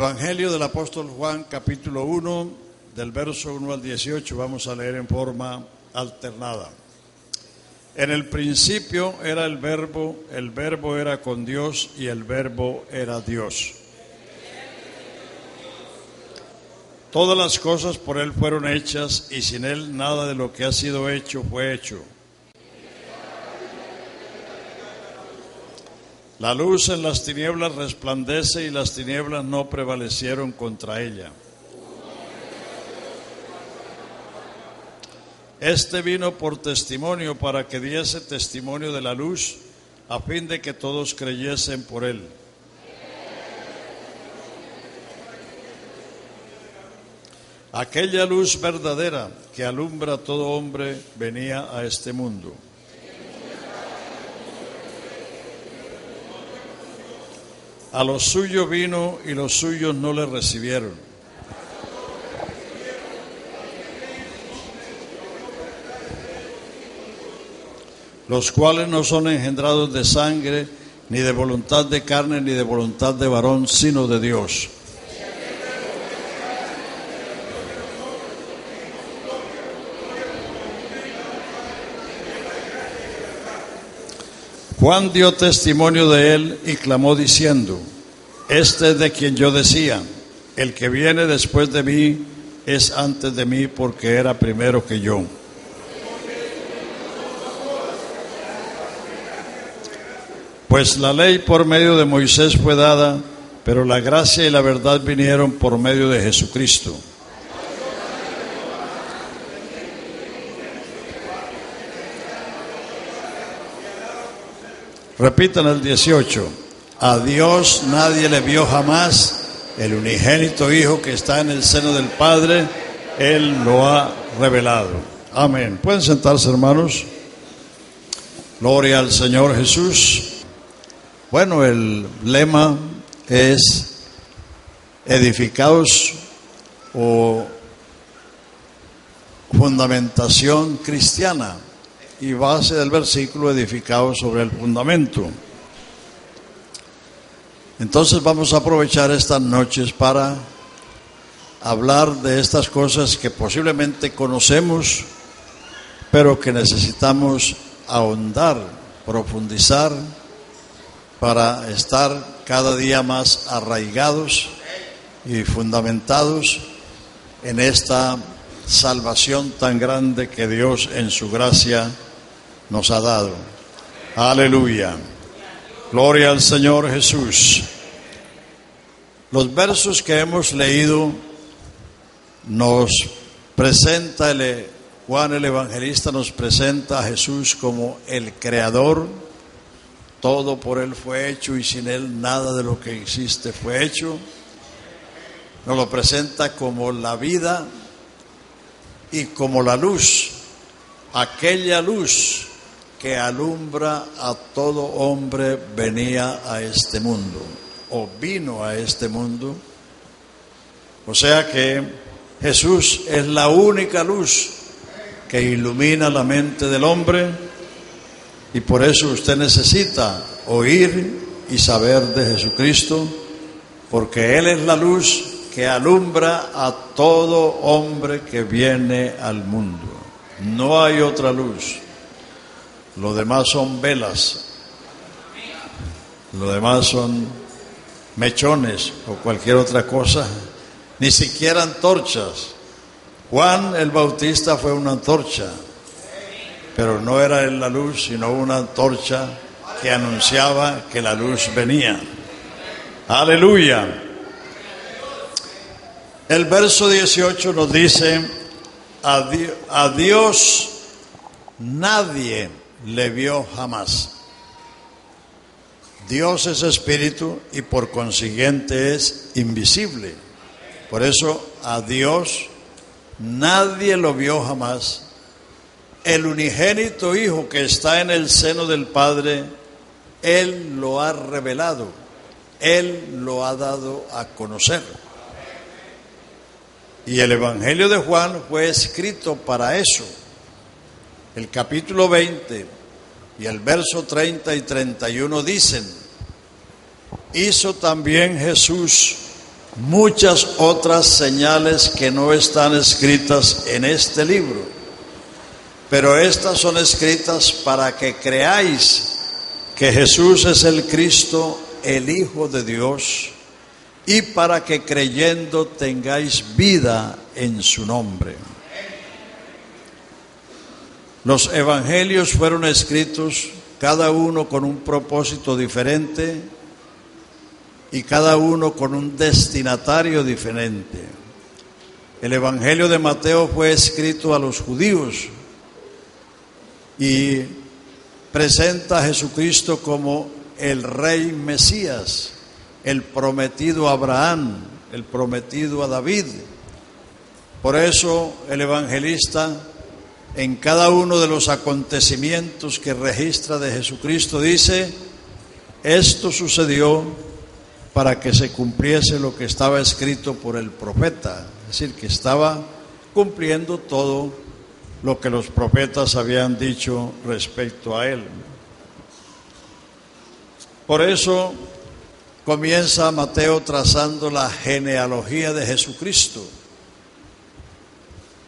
Evangelio del apóstol Juan, capítulo 1, del verso 1 al 18, vamos a leer en forma alternada. En el principio era el verbo era con Dios y el verbo era Dios. Todas las cosas por Él fueron hechas y sin Él nada de lo que ha sido hecho fue hecho. La luz en las tinieblas resplandece y las tinieblas no prevalecieron contra ella. Este vino por testimonio para que diese testimonio de la luz, a fin de que todos creyesen por Él. Aquella luz verdadera que alumbra a todo hombre venía a este mundo. A los suyos vino y los suyos no le recibieron. Los cuales no son engendrados de sangre, ni de voluntad de carne, ni de voluntad de varón, sino de Dios. Juan dio testimonio de él y clamó diciendo: Este es de quien yo decía, el que viene después de mí es antes de mí, porque era primero que yo. Pues la ley por medio de Moisés fue dada, pero la gracia y la verdad vinieron por medio de Jesucristo. Repitan el 18. A Dios nadie le vio jamás, el unigénito Hijo que está en el seno del Padre, Él lo ha revelado. Amén. Pueden sentarse, hermanos. Gloria al Señor Jesús. Bueno, el lema es edificados o fundamentación cristiana. Y base del versículo edificado sobre el fundamento. Entonces vamos a aprovechar estas noches para hablar de estas cosas que posiblemente conocemos, pero que necesitamos ahondar, profundizar, para estar cada día más arraigados y fundamentados en esta salvación tan grande que Dios en su gracia nos ha dado. Aleluya. Gloria al Señor Jesús. Los versos que hemos leído nos presenta Juan el Evangelista nos presenta a Jesús como el Creador. Todo por Él fue hecho y sin Él nada de lo que existe fue hecho. Nos lo presenta como la vida y como la luz, aquella luz que alumbra a todo hombre venía a este mundo, o vino a este mundo. O sea que Jesús es la única luz que ilumina la mente del hombre, y por eso usted necesita oír y saber de Jesucristo, porque Él es la luz que alumbra a todo hombre que viene al mundo. No hay otra luz. Lo demás son velas, lo demás son mechones o cualquier otra cosa, ni siquiera antorchas. Juan el Bautista fue una antorcha, pero no era él la luz, sino una antorcha que anunciaba que la luz venía. Aleluya. El verso 18 nos dice: a Dios nadie le vio jamás. Dios es espíritu y por consiguiente es invisible. Por eso a Dios nadie lo vio jamás. El unigénito Hijo que está en el seno del Padre, Él lo ha revelado, Él lo ha dado a conocer. Y el Evangelio de Juan fue escrito para eso. El capítulo 20 y el verso 30 y 31 dicen: hizo también Jesús muchas otras señales que no están escritas en este libro, pero estas son escritas para que creáis que Jesús es el Cristo, el Hijo de Dios, y para que creyendo tengáis vida en su nombre. Los evangelios fueron escritos cada uno con un propósito diferente y cada uno con un destinatario diferente. El evangelio de Mateo fue escrito a los judíos y presenta a Jesucristo como el Rey Mesías, el prometido a Abraham, el prometido a David. Por eso el evangelista, en cada uno de los acontecimientos que registra de Jesucristo, dice: esto sucedió para que se cumpliese lo que estaba escrito por el profeta. Es decir, que estaba cumpliendo todo lo que los profetas habían dicho respecto a él. Por eso comienza Mateo trazando la genealogía de Jesucristo.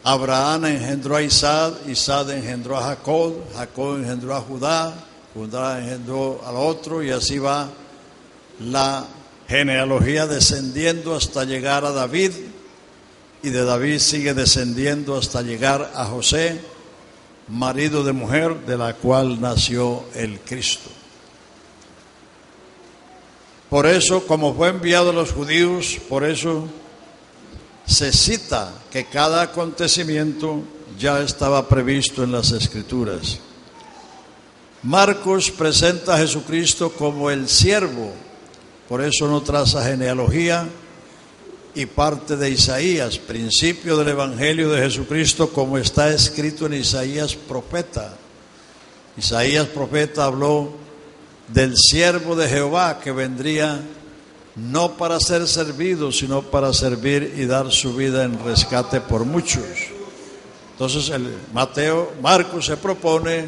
Abraham engendró a Isaac, Isaac engendró a Jacob, Jacob engendró a Judá, Judá engendró al otro, y así va la genealogía descendiendo hasta llegar a David, y de David sigue descendiendo hasta llegar a José, marido de mujer de la cual nació el Cristo. Por eso, como fue enviado a los judíos, por eso se cita que cada acontecimiento ya estaba previsto en las Escrituras. Marcos presenta a Jesucristo como el siervo, por eso no traza genealogía, y parte de Isaías, principio del Evangelio de Jesucristo, como está escrito en Isaías profeta. Isaías profeta habló del siervo de Jehová que vendría no para ser servido, sino para servir y dar su vida en rescate por muchos. Entonces Marcos se propone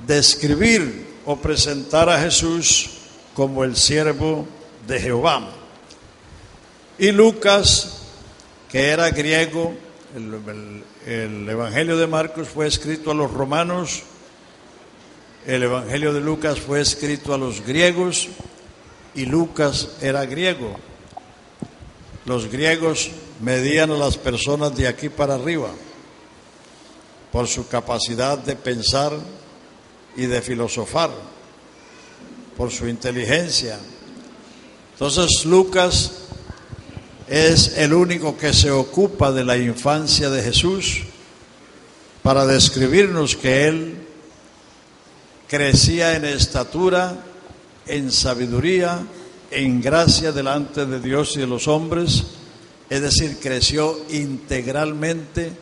describir o presentar a Jesús como el siervo de Jehová. Y Lucas, que era griego, el Evangelio de Marcos fue escrito a los romanos, el Evangelio de Lucas fue escrito a los griegos, y Lucas era griego. Los griegos medían a las personas de aquí para arriba por su capacidad de pensar y de filosofar, por su inteligencia. Entonces Lucas es el único que se ocupa de la infancia de Jesús para describirnos que él crecía en estatura, en sabiduría, en gracia delante de Dios y de los hombres, es decir, creció integralmente,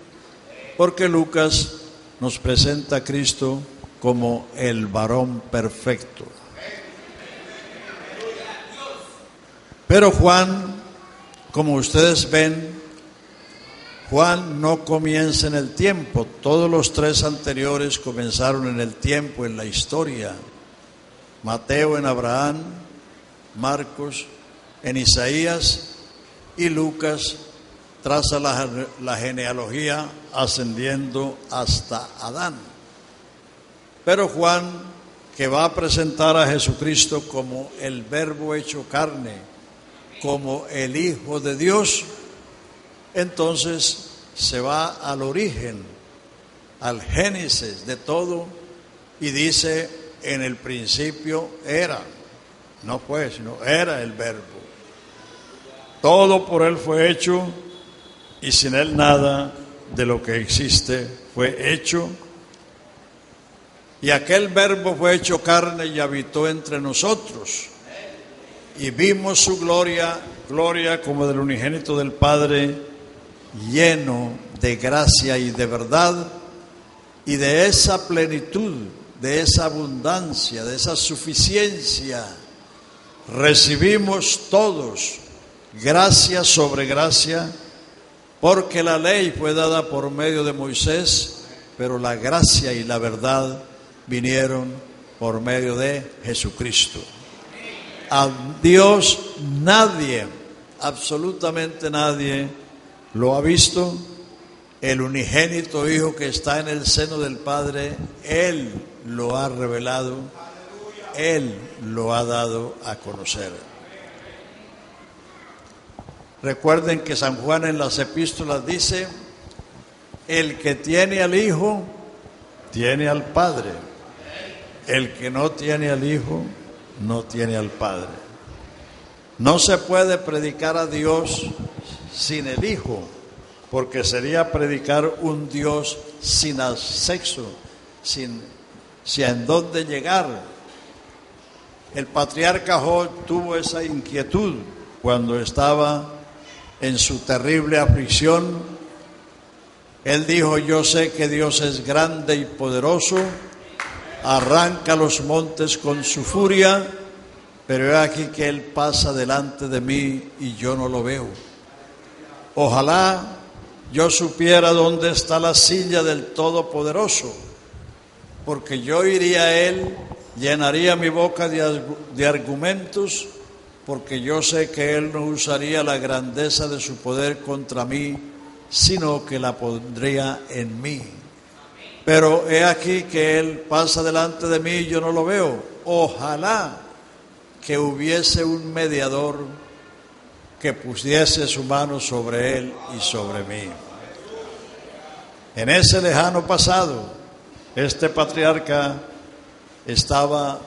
porque Lucas nos presenta a Cristo como el varón perfecto. Pero Juan, como ustedes ven, Juan no comienza en el tiempo. Todos los tres anteriores comenzaron en el tiempo, en la historia. Mateo en Abraham, Marcos en Isaías, y Lucas traza la genealogía ascendiendo hasta Adán. Pero Juan, que va a presentar a Jesucristo como el Verbo hecho carne, como el Hijo de Dios, entonces se va al origen, al génesis de todo, y dice: en el principio era, no fue, sino era el Verbo. Todo por él fue hecho, y sin él nada de lo que existe fue hecho. Y aquel Verbo fue hecho carne y habitó entre nosotros. Y vimos su gloria, gloria como del unigénito del Padre, lleno de gracia y de verdad. Y de esa plenitud, de esa abundancia, de esa suficiencia, recibimos todos gracia sobre gracia, porque la ley fue dada por medio de Moisés, pero la gracia y la verdad vinieron por medio de Jesucristo. A Dios nadie absolutamente nadie lo ha visto. El unigénito Hijo que está en el seno del Padre, Él lo ha revelado, Él lo ha dado a conocer. Recuerden que San Juan en las epístolas dice: el que tiene al Hijo, tiene al Padre. El que no tiene al Hijo, no tiene al Padre. No se puede predicar a Dios sin el Hijo, porque sería predicar un Dios sin sexo, sin en dónde llegar. El patriarca Job tuvo esa inquietud cuando estaba en su terrible aflicción. Él dijo: yo sé que Dios es grande y poderoso, arranca los montes con su furia, pero he aquí que Él pasa delante de mí y yo no lo veo. Ojalá yo supiera dónde está la silla del Todopoderoso, porque yo iría a Él, llenaría mi boca de argumentos, porque yo sé que Él no usaría la grandeza de su poder contra mí, sino que la pondría en mí. Pero he aquí que Él pasa delante de mí y yo no lo veo. Ojalá que hubiese un mediador que pusiese su mano sobre Él y sobre mí. En ese lejano pasado, este patriarca estaba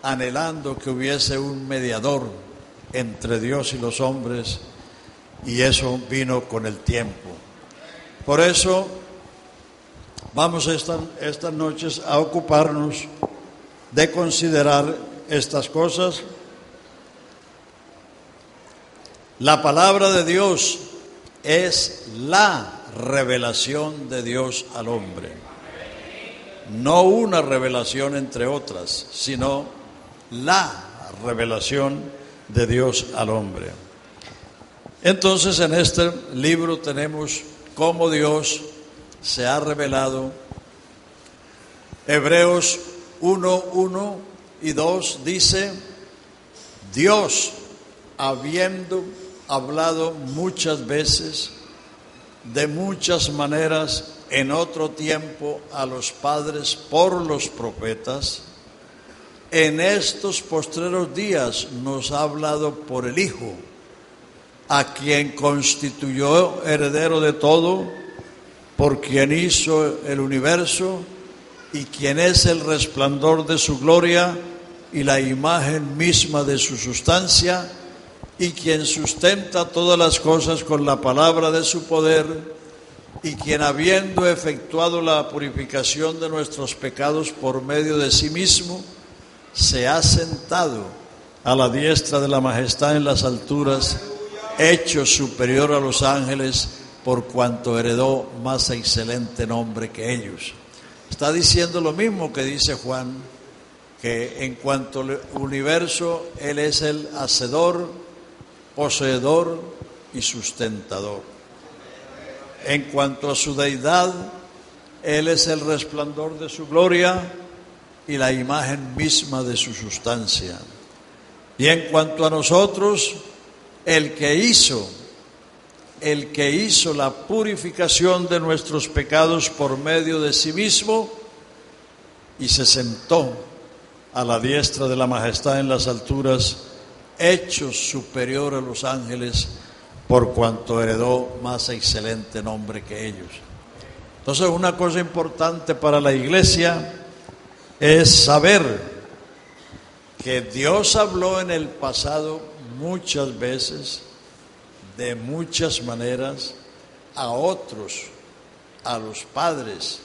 anhelando que hubiese un mediador entre Dios y los hombres, y eso vino con el tiempo. Por eso vamos estas noches a ocuparnos de considerar estas cosas. La palabra de Dios es la revelación de Dios al hombre. No una revelación entre otras, sino la revelación de Dios al hombre. Entonces, en este libro tenemos cómo Dios se ha revelado. Hebreos 1:1 y 2 dice: Dios, habiendo hablado muchas veces, de muchas maneras, en otro tiempo a los padres por los profetas, en estos postreros días nos ha hablado por el Hijo, a quien constituyó heredero de todo, por quien hizo el universo, y quien es el resplandor de su gloria y la imagen misma de su sustancia, y quien sustenta todas las cosas con la palabra de su poder, y quien, habiendo efectuado la purificación de nuestros pecados por medio de sí mismo, se ha sentado a la diestra de la majestad en las alturas, hecho superior a los ángeles, por cuanto heredó más excelente nombre que ellos. Está diciendo lo mismo que dice Juan, que en cuanto al universo, Él es el hacedor, poseedor y sustentador. En cuanto a su deidad, Él es el resplandor de su gloria y la imagen misma de su sustancia. Y en cuanto a nosotros, el que hizo la purificación de nuestros pecados por medio de sí mismo, y se sentó a la diestra de la majestad en las alturas, hecho superior a los ángeles, por cuanto heredó más excelente nombre que ellos. Entonces, una cosa importante para la iglesia es saber que Dios habló en el pasado muchas veces, de muchas maneras, a otros, a los padres,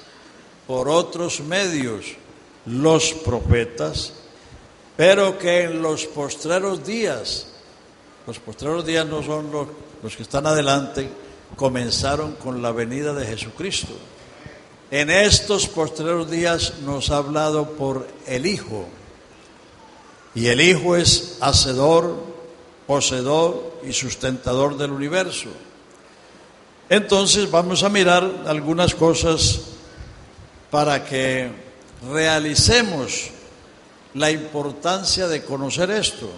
por otros medios, los profetas, pero que en los postreros días no son los que están adelante, comenzaron con la venida de Jesucristo. En estos postreros días nos ha hablado por el Hijo, y el Hijo es hacedor, poseedor y sustentador del universo. Entonces vamos a mirar algunas cosas para que realicemos la importancia de conocer esto.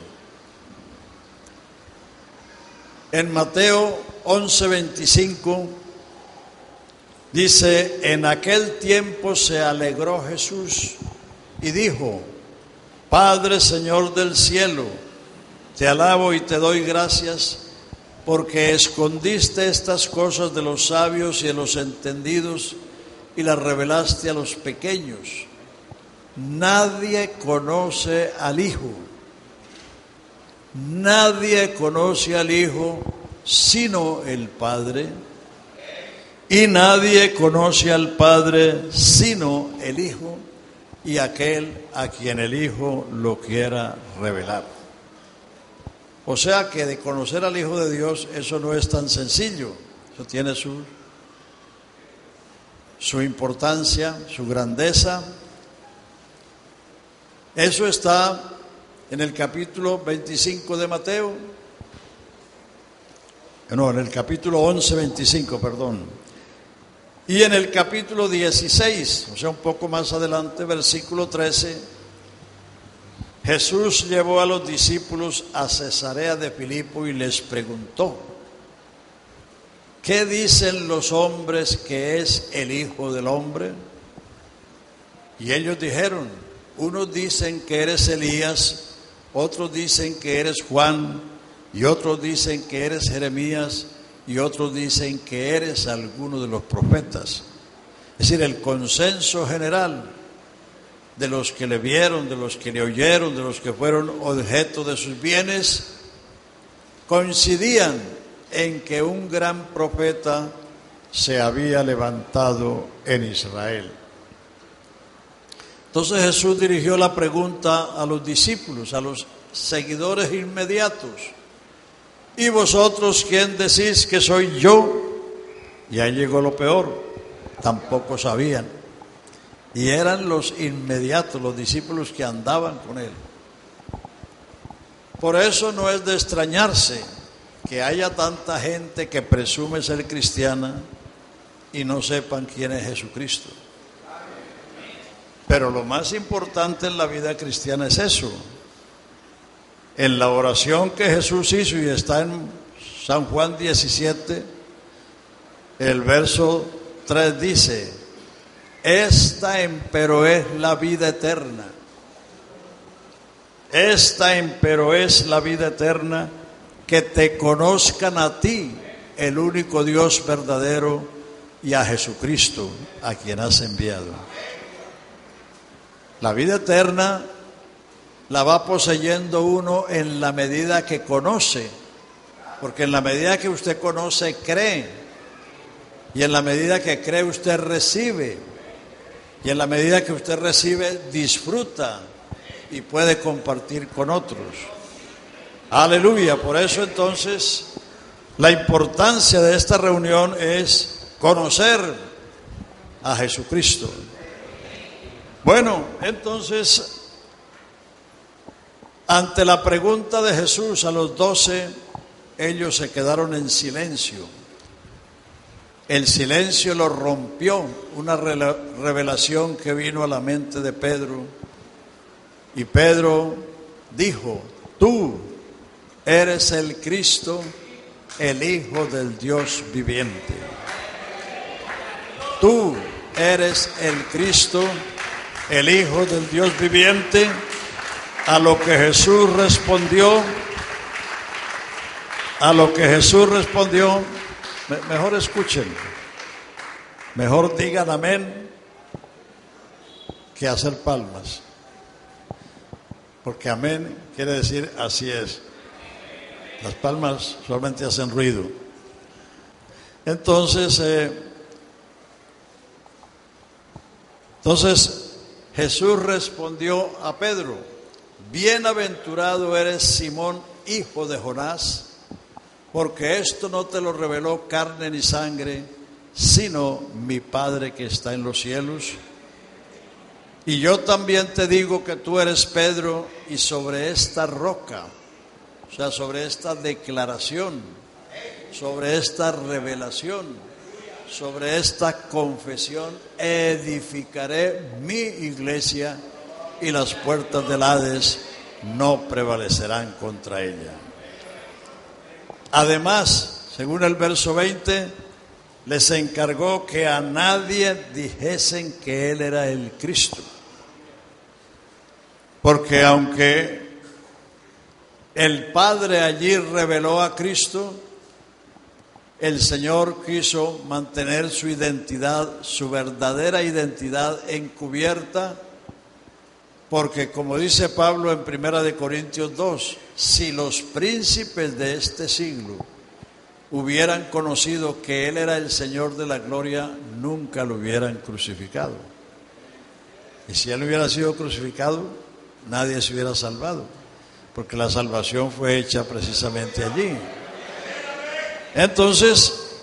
En Mateo 11:25 dice: en aquel tiempo se alegró Jesús y dijo: Padre, Señor del cielo, te alabo y te doy gracias porque escondiste estas cosas de los sabios y de los entendidos y las revelaste a los pequeños. Nadie conoce al Hijo. Nadie conoce al Hijo sino el Padre, y nadie conoce al Padre sino el Hijo y aquel a quien el Hijo lo quiera revelar. O sea que de conocer al Hijo de Dios, eso no es tan sencillo. Eso tiene su importancia, su grandeza. Eso está en el capítulo 25 de Mateo. No, en el capítulo 11, 25, perdón. Y en el capítulo 16, o sea, un poco más adelante, versículo 13, Jesús llevó a los discípulos a Cesarea de Filipo y les preguntó: ¿qué dicen los hombres que es el Hijo del Hombre? Y ellos dijeron: unos dicen que eres Elías, otros dicen que eres Juan, y otros dicen que eres Jeremías, y otros dicen que eres alguno de los profetas. Es decir, el consenso general de los que le vieron, de los que le oyeron, de los que fueron objeto de sus bienes, coincidían en que un gran profeta se había levantado en Israel. Entonces Jesús dirigió la pregunta a los discípulos, a los seguidores inmediatos: ¿y vosotros quién decís que soy yo? Y ahí llegó lo peor, tampoco sabían. Y eran los inmediatos, los discípulos que andaban con él. Por eso no es de extrañarse que haya tanta gente que presume ser cristiana y no sepan quién es Jesucristo. Pero lo más importante en la vida cristiana es eso. En la oración que Jesús hizo, y está en San Juan 17, el verso 3 dice: esta empero es la vida eterna. Esta empero es la vida eterna, que te conozcan a ti, el único Dios verdadero, y a Jesucristo, a quien has enviado. La vida eterna la va poseyendo uno en la medida que conoce, porque en la medida que usted conoce, cree, y en la medida que cree, usted recibe, y en la medida que usted recibe, disfruta y puede compartir con otros. Aleluya. Por eso entonces la importancia de esta reunión es conocer a Jesucristo. Bueno, entonces, ante la pregunta de Jesús a los 12, ellos se quedaron en silencio. El silencio lo rompió una revelación que vino a la mente de Pedro. Y Pedro dijo: tú eres el Cristo, el Hijo del Dios viviente. Tú eres el Cristo, el Hijo del Dios viviente. A lo que Jesús respondió, mejor escuchen, mejor digan amén que hacer palmas, porque amén quiere decir así es. Las palmas solamente hacen ruido. Entonces Jesús respondió a Pedro: bienaventurado eres, Simón, hijo de Jonás, porque esto no te lo reveló carne ni sangre, sino mi Padre que está en los cielos. Y yo también te digo que tú eres Pedro, y sobre esta roca, o sea, sobre esta declaración, sobre esta revelación, sobre esta confesión, edificaré mi iglesia, y las puertas del Hades no prevalecerán contra ella. Además, según el verso 20, les encargó que a nadie dijesen que Él era el Cristo. Porque aunque el Padre allí reveló a Cristo, el Señor quiso mantener su identidad, su verdadera identidad encubierta, porque como dice Pablo en 1 Corintios 2, si los príncipes de este siglo hubieran conocido que Él era el Señor de la gloria, nunca lo hubieran crucificado. Y si Él hubiera sido crucificado, nadie se hubiera salvado, porque la salvación fue hecha precisamente allí. Entonces,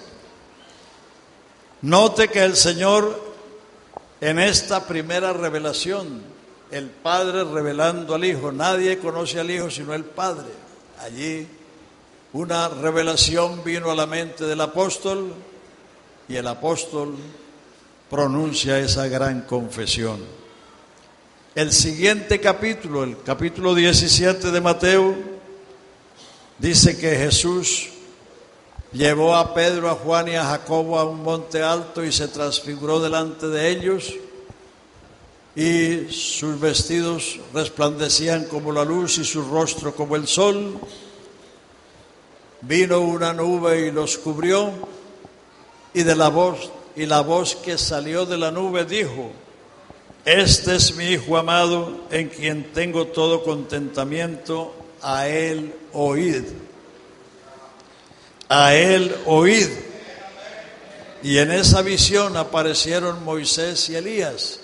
note que el Señor en esta primera revelación, el Padre revelando al Hijo, nadie conoce al Hijo sino el Padre. Allí una revelación vino a la mente del apóstol y el apóstol pronuncia esa gran confesión. El siguiente capítulo, el capítulo 17 de Mateo, dice que Jesús llevó a Pedro, a Juan y a Jacobo a un monte alto y se transfiguró delante de ellos, y sus vestidos resplandecían como la luz y su rostro como el sol. Vino una nube y los cubrió, y la voz que salió de la nube dijo: este es mi Hijo amado, en quien tengo todo contentamiento, a Él oíd. A Él oíd. Y en esa visión aparecieron Moisés y Elías.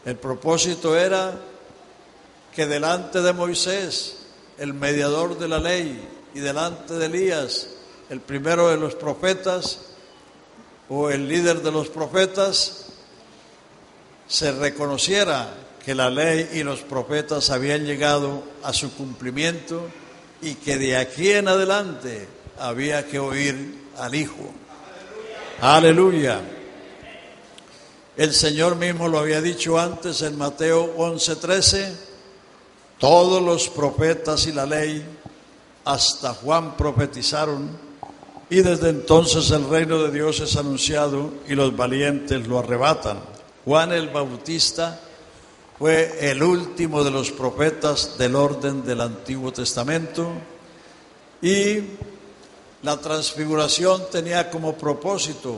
El propósito era que delante de Moisés, el mediador de la ley, y delante de Elías, el primero de los profetas, o el líder de los profetas, se reconociera que la ley y los profetas habían llegado a su cumplimiento y que de aquí en adelante había que oír al Hijo. Aleluya. El Señor mismo lo había dicho antes en Mateo 11:13, todos los profetas y la ley hasta Juan profetizaron, y desde entonces el reino de Dios es anunciado y los valientes lo arrebatan. Juan el Bautista fue el último de los profetas del orden del Antiguo Testamento, y la transfiguración tenía como propósito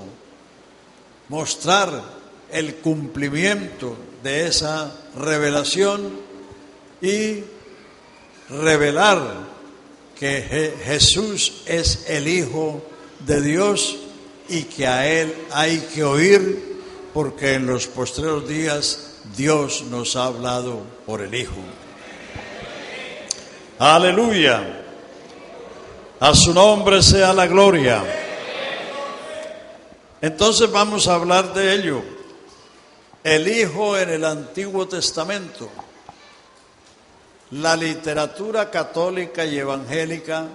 mostrar el cumplimiento de esa revelación y revelar que Jesús es el Hijo de Dios y que a Él hay que oír, porque en los postreros días Dios nos ha hablado por el Hijo. Aleluya. A su nombre sea la gloria. Entonces vamos a hablar de ello. El Hijo en el Antiguo Testamento. La literatura católica y evangélica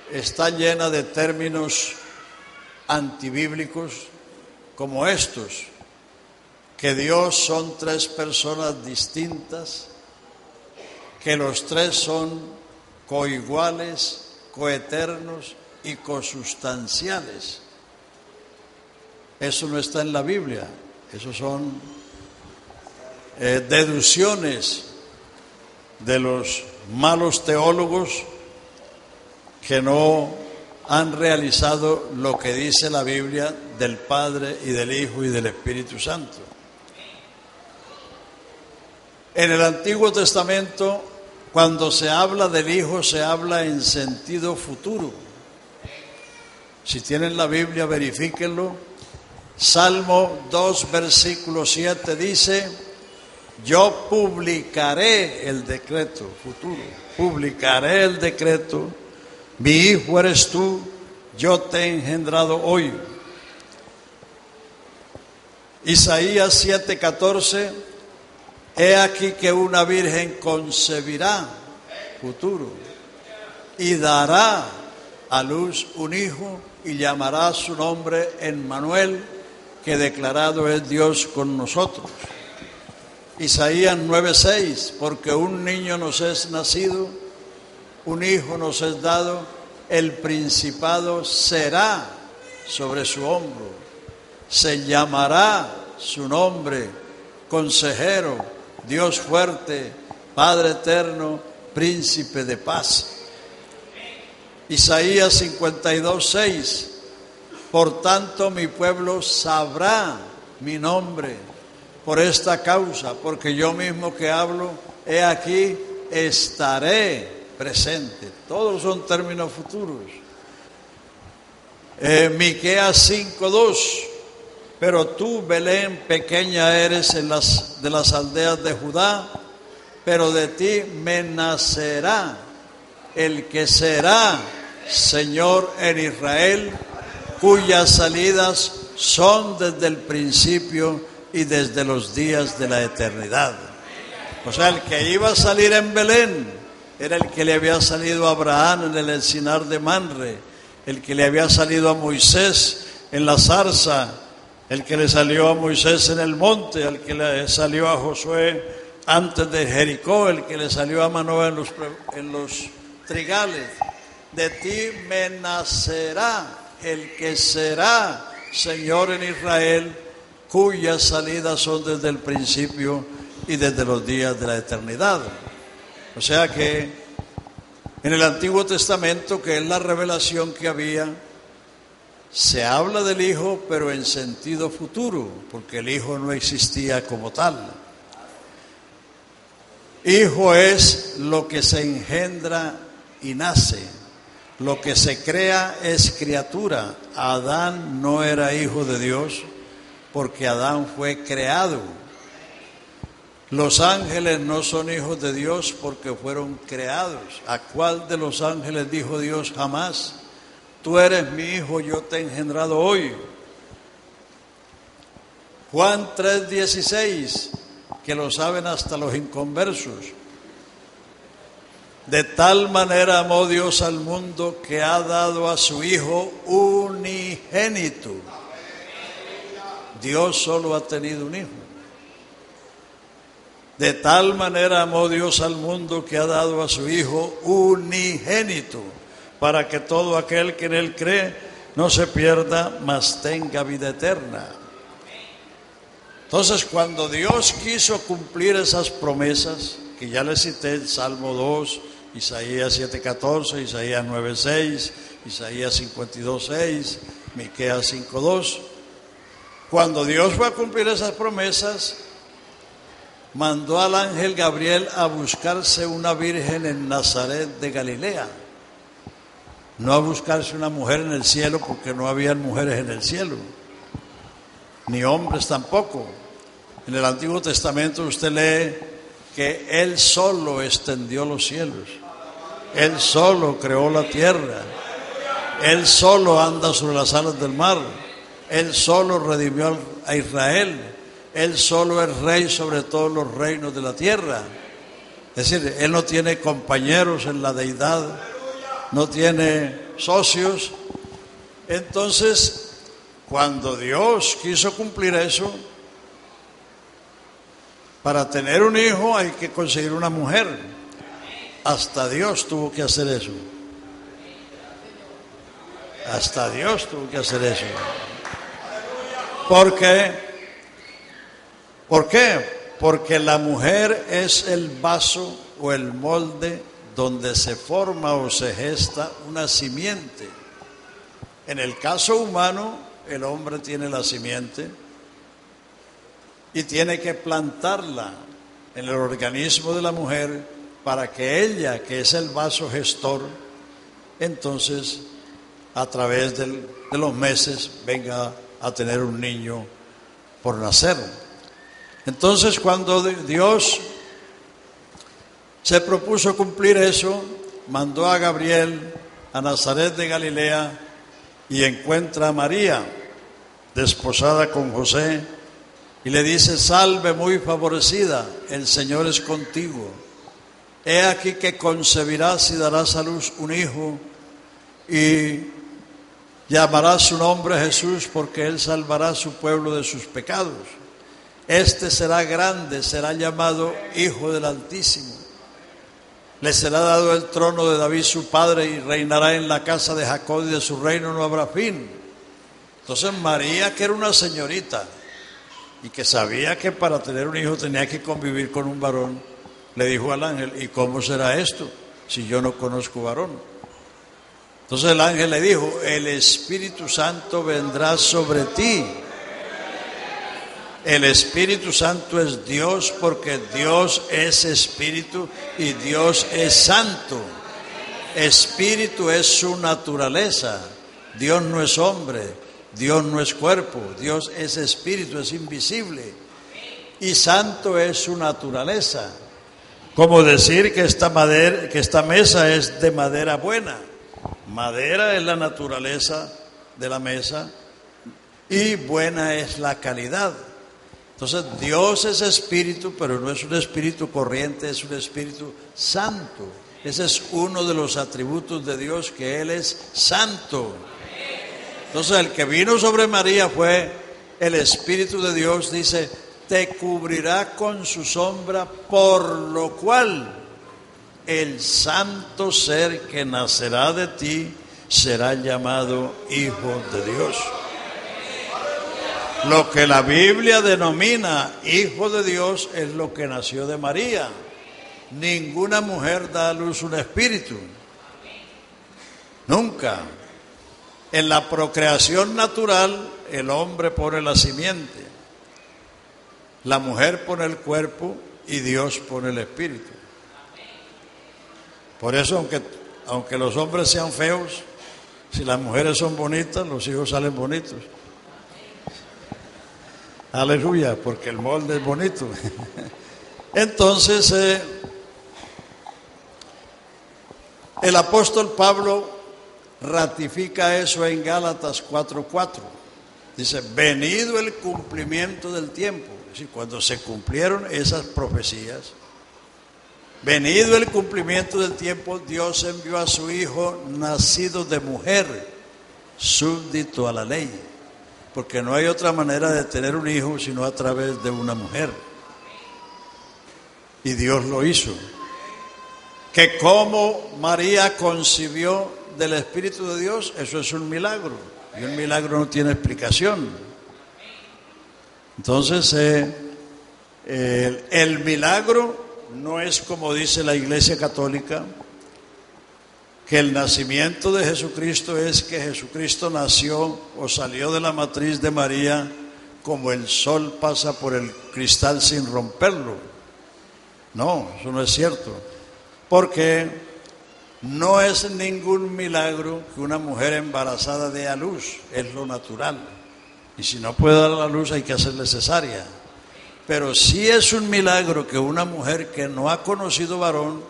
está llena de términos antibíblicos como estos: que Dios son tres personas distintas, que los tres son coiguales, coeternos y cosustanciales. Eso no está en la Biblia, eso son deducciones de los malos teólogos que no han realizado lo que dice la Biblia del Padre y del Hijo y del Espíritu Santo. En el Antiguo Testamento, cuando se habla del Hijo, se habla en sentido futuro. Si tienen la Biblia, verifíquenlo. Salmo 2, versículo 7 dice: yo publicaré el decreto futuro, publicaré el decreto, mi hijo eres tú, yo te he engendrado hoy. Isaías 7:14, he aquí que una virgen concebirá, futuro, y dará a luz un hijo y llamará su nombre Emmanuel, que declarado es Dios con nosotros. Isaías 9:6, porque un niño nos es nacido, un hijo nos es dado, el principado será sobre su hombro. Se llamará su nombre, Consejero, Dios fuerte, Padre eterno, Príncipe de paz. Isaías 52:6. Por tanto mi pueblo sabrá mi nombre por esta causa, porque yo mismo que hablo, he aquí, estaré presente. Todos son términos futuros. Miqueas 5:2. Pero tú, Belén, pequeña eres de las aldeas de Judá, pero de ti me nacerá el que será Señor en Israel, cuyas salidas son desde el principio y desde los días de la eternidad. O sea, el que iba a salir en Belén era el que le había salido a Abraham en el encinar de Manre, el que le había salido a Moisés en la zarza, el que le salió a Moisés en el monte, el que le salió a Josué antes de Jericó, el que le salió a Manoah en los trigales. De ti me nacerá el que será Señor en Israel, cuyas salidas son desde el principio y desde los días de la eternidad. O sea que en el Antiguo Testamento, que es la revelación que había, se habla del Hijo, pero en sentido futuro, porque el Hijo no existía como tal. Hijo es lo que se engendra y nace. Lo que se crea es criatura. Adán no era hijo de Dios, porque Adán fue creado. Los ángeles no son hijos de Dios porque fueron creados. ¿A cuál de los ángeles dijo Dios jamás? Tú eres mi hijo, yo te he engendrado hoy. Juan 3:16, que lo saben hasta los inconversos. De tal manera amó Dios al mundo que ha dado a su Hijo unigénito. Dios solo ha tenido un hijo. De tal manera amó Dios al mundo que ha dado a su Hijo unigénito, para que todo aquel que en Él cree no se pierda, mas tenga vida eterna. Entonces, cuando Dios quiso cumplir esas promesas, que ya les cité, el Salmo 2, Isaías 7:14, Isaías 9:6, Isaías 52:6, Miqueas 5:2, cuando Dios fue a cumplir esas promesas, mandó al ángel Gabriel a buscarse una virgen en Nazaret de Galilea. No a buscarse una mujer en el cielo, porque no habían mujeres en el cielo, ni hombres tampoco. En el Antiguo Testamento usted lee que Él solo extendió los cielos, Él solo creó la tierra, Él solo anda sobre las alas del mar, Él solo redimió a Israel, Él solo es rey sobre todos los reinos de la tierra. Es decir, Él no tiene compañeros en la deidad, no tiene socios. Entonces, cuando Dios quiso cumplir eso, para tener un hijo hay que conseguir una mujer. Hasta Dios tuvo que hacer eso. Hasta Dios tuvo que hacer eso. ¿Por qué? ¿Por qué? Porque la mujer es el vaso o el molde donde se forma o se gesta una simiente. En el caso humano, el hombre tiene la simiente y tiene que plantarla en el organismo de la mujer para que ella, que es el vaso gestor, entonces a través de los meses venga a tener un niño por nacer. Entonces, cuando Dios se propuso cumplir eso, mandó a Gabriel a Nazaret de Galilea y encuentra a María desposada con José y le dice: salve muy favorecida, el Señor es contigo. He aquí que concebirás y darás a luz un hijo y llamarás su nombre Jesús, porque él salvará a su pueblo de sus pecados. Este será grande, será llamado Hijo del Altísimo. Le será dado el trono de David su padre y reinará en la casa de Jacob y de su reino no habrá fin. Entonces María, que era una señorita y que sabía que para tener un hijo tenía que convivir con un varón, le dijo al ángel: ¿y cómo será esto si yo no conozco varón? Entonces el ángel le dijo: el Espíritu Santo vendrá sobre ti. El Espíritu Santo es Dios, porque Dios es Espíritu y Dios es Santo. Espíritu es su naturaleza. Dios no es hombre, Dios no es cuerpo, Dios es Espíritu, es invisible. Y Santo es su naturaleza. Como decir que esta mesa es de madera buena. Madera es la naturaleza de la mesa y buena es la calidad. Entonces Dios es espíritu, pero no es un espíritu corriente, es un espíritu santo. Ese es uno de los atributos de Dios, que Él es santo. Entonces el que vino sobre María fue el Espíritu de Dios. Dice: te cubrirá con su sombra, por lo cual el santo ser que nacerá de ti será llamado Hijo de Dios. Lo que la Biblia denomina Hijo de Dios es lo que nació de María. Ninguna mujer da a luz un espíritu. Nunca. En la procreación natural, el hombre pone la simiente, la mujer pone el cuerpo y Dios pone el espíritu. Por eso, aunque los hombres sean feos, si las mujeres son bonitas, los hijos salen bonitos. Aleluya, porque el molde es bonito. Entonces, el apóstol Pablo ratifica eso en Gálatas 4:4. Dice: venido el cumplimiento del tiempo. Es decir, cuando se cumplieron esas profecías, venido el cumplimiento del tiempo, Dios envió a su Hijo, nacido de mujer, súbdito a la ley. Porque no hay otra manera de tener un hijo sino a través de una mujer. Y Dios lo hizo. Que como María concibió del Espíritu de Dios, eso es un milagro. Y un milagro no tiene explicación. Entonces, el milagro no es como dice la Iglesia Católica, que el nacimiento de Jesucristo es que Jesucristo nació o salió de la matriz de María como el sol pasa por el cristal sin romperlo. No, eso no es cierto. Porque no es ningún milagro que una mujer embarazada dé a luz, es lo natural. Y si no puede dar a la luz hay que hacerle cesárea. Pero sí es un milagro que una mujer que no ha conocido varón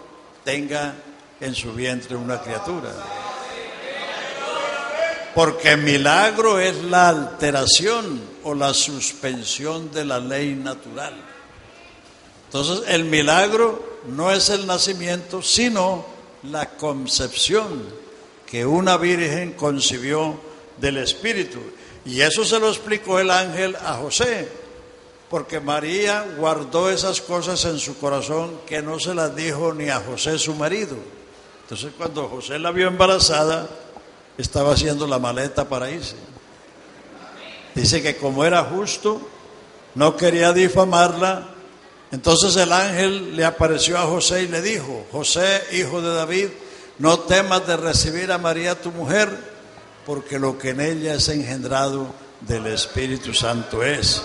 tenga en su vientre una criatura. Porque milagro es la alteración o la suspensión de la ley natural. Entonces el milagro no es el nacimiento, sino la concepción que una virgen concibió del Espíritu. Y eso se lo explicó el ángel a José, porque María guardó esas cosas en su corazón que no se las dijo ni a José su marido. Entonces cuando José la vio embarazada, estaba haciendo la maleta para irse. Dice que como era justo, no quería difamarla. Entonces el ángel le apareció a José y le dijo: José, hijo de David, no temas de recibir a María tu mujer, porque lo que en ella es engendrado del Espíritu Santo es.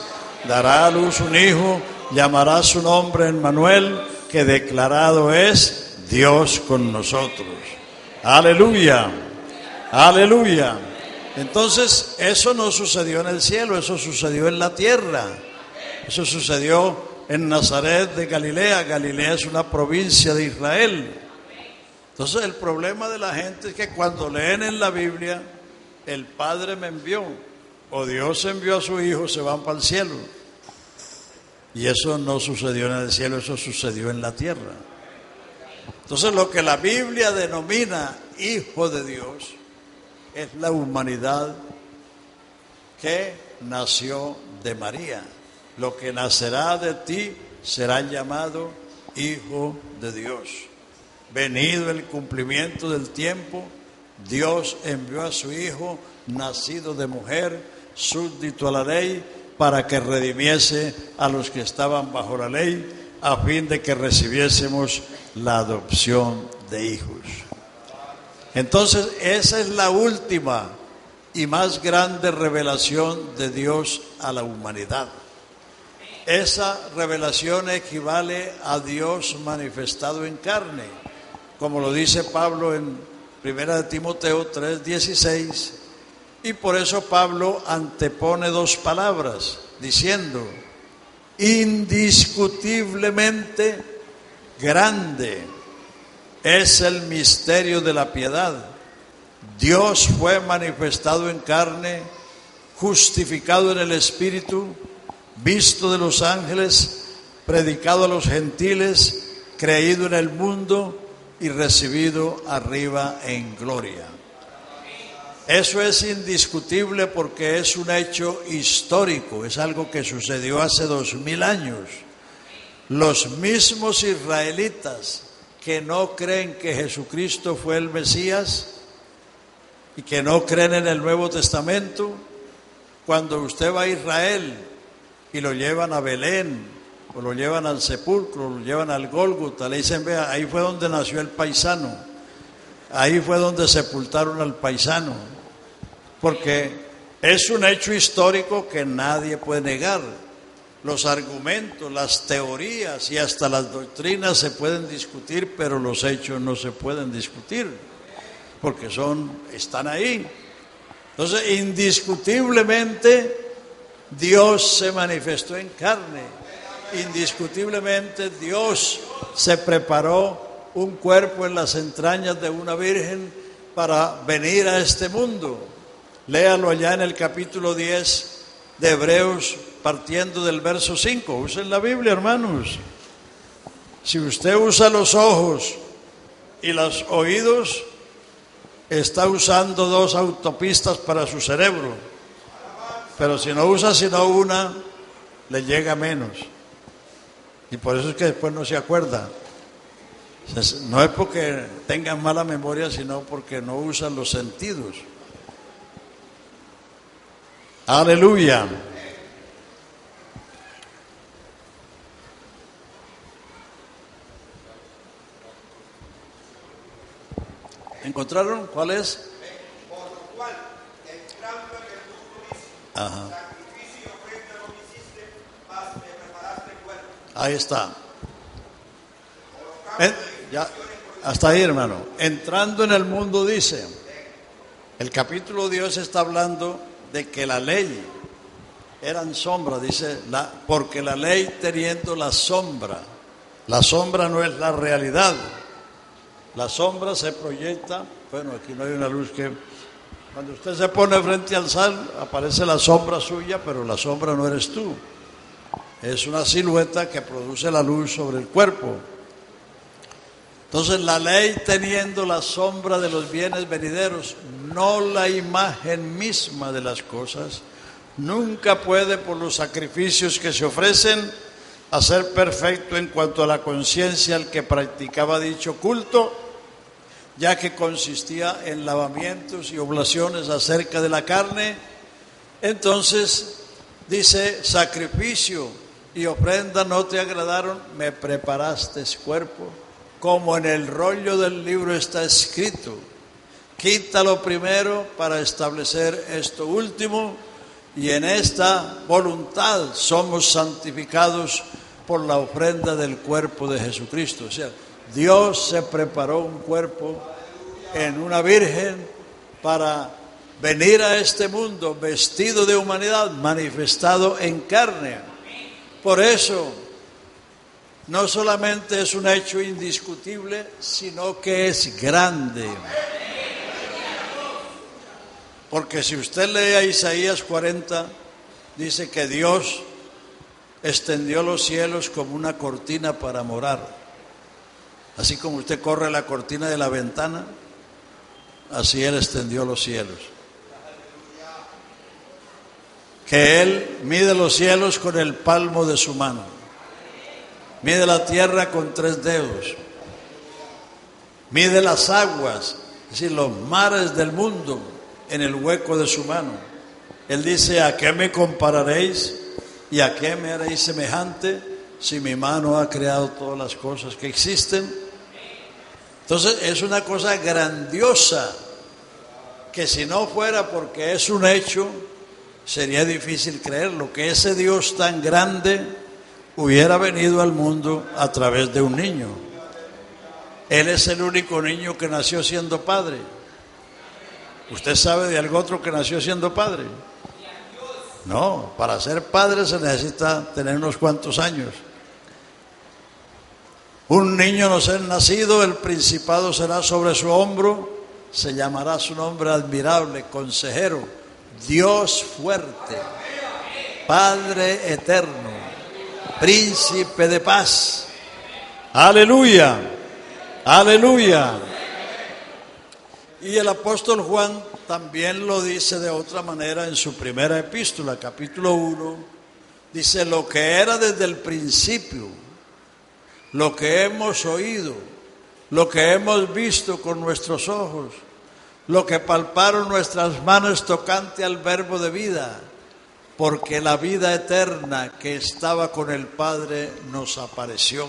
Dará a luz un hijo, llamará su nombre Emmanuel, que declarado es Dios con nosotros. Aleluya, aleluya. Entonces eso no sucedió en el cielo, eso sucedió en la tierra. Eso sucedió en Nazaret de Galilea. Galilea es una provincia de Israel. Entonces el problema de la gente es que cuando leen en la Biblia, el Padre me envió o Dios envió a su Hijo, se van para el cielo. Y eso no sucedió en el cielo, eso sucedió en la tierra. Entonces lo que la Biblia denomina Hijo de Dios es la humanidad que nació de María. Lo que nacerá de ti será llamado Hijo de Dios. venido el cumplimiento del tiempo, Dios envió a su Hijo, nacido de mujer, súbdito a la ley, para que redimiese a los que estaban bajo la ley, a fin de que recibiésemos la adopción de hijos. Entonces, esa es la última y más grande revelación de Dios a la humanidad. Esa revelación equivale a Dios manifestado en carne, como lo dice Pablo en 1 Timoteo 3:16, y por eso Pablo antepone dos palabras, diciendo: indiscutiblemente grande es el misterio de la piedad. Dios fue manifestado en carne, justificado en el Espíritu, visto de los ángeles, predicado a los gentiles, creído en el mundo y recibido arriba en gloria. Eso es indiscutible porque es un hecho histórico, es algo que sucedió hace 2000 años. Los mismos israelitas que no creen que Jesucristo fue el Mesías y que no creen en el Nuevo Testamento, cuando usted va a Israel y lo llevan a Belén, o lo llevan al sepulcro, lo llevan al Gólgota, le dicen: vea, ahí fue donde nació el paisano, ahí fue donde sepultaron al paisano, porque es un hecho histórico que nadie puede negar. Los argumentos, las teorías y hasta las doctrinas se pueden discutir, pero los hechos no se pueden discutir, porque están ahí. Entonces, indiscutiblemente, Dios se manifestó en carne. Indiscutiblemente, Dios se preparó un cuerpo en las entrañas de una virgen para venir a este mundo. Léalo allá en el capítulo 10 de Hebreos, partiendo del verso 5. Usen la Biblia, hermanos. Si usted usa los ojos y los oídos, está usando dos autopistas para su cerebro. Pero si no usa sino una, le llega menos. Y por eso es que después no se acuerda. No es porque tengan mala memoria, sino porque no usan los sentidos. Aleluya. ¿Encontraron cuál es? Por lo cual, entrando en el mundo dice, sacrificio y ofrenda no me hiciste, mas me preparaste el cuerpo. Ahí está. Ya, hasta ahí, hermano. Entrando en el mundo dice, el capítulo Dios está hablando de que la ley eran sombra, dice, porque la ley teniendo la sombra no es la realidad. La sombra se proyecta, bueno, aquí no hay una luz que... Cuando usted se pone frente al sol, aparece la sombra suya, pero la sombra no eres tú. Es una silueta que produce la luz sobre el cuerpo. Entonces, la ley teniendo la sombra de los bienes venideros, no la imagen misma de las cosas, nunca puede, por los sacrificios que se ofrecen, hacer perfecto en cuanto a la conciencia al que practicaba dicho culto, ya que consistía en lavamientos y oblaciones acerca de la carne. Entonces dice: sacrificio y ofrenda no te agradaron, me preparaste cuerpo, como en el rollo del libro está escrito. Quítalo primero para establecer esto último, y en esta voluntad somos santificados por la ofrenda del cuerpo de Jesucristo. O sea, Dios se preparó un cuerpo en una virgen para venir a este mundo vestido de humanidad, manifestado en carne. Por eso, no solamente es un hecho indiscutible, sino que es grande. Porque si usted lee a Isaías 40, dice que Dios extendió los cielos como una cortina para morar. Así como usted corre la cortina de la ventana, así Él extendió los cielos. Que Él mide los cielos con el palmo de su mano. Mide la tierra con 3 dedos. Mide las aguas, es decir, los mares del mundo en el hueco de su mano. Él dice: ¿a qué me compararéis y a qué me haréis semejante si mi mano ha creado todas las cosas que existen? Entonces es una cosa grandiosa que si no fuera porque es un hecho, sería difícil creerlo, que ese Dios tan grande hubiera venido al mundo a través de un niño. Él es el único niño que nació siendo padre. ¿Usted sabe de algún otro que nació siendo padre? No, para ser padre se necesita tener unos cuantos años. Un niño no ser nacido, el principado será sobre su hombro, se llamará su nombre admirable, consejero, Dios fuerte, Padre eterno, príncipe de paz. Aleluya, aleluya. Y el apóstol Juan también lo dice de otra manera en su primera epístola, capítulo 1, dice: lo que era desde el principio, lo que hemos oído, lo que hemos visto con nuestros ojos, lo que palparon nuestras manos tocante al verbo de vida, porque la vida eterna que estaba con el Padre nos apareció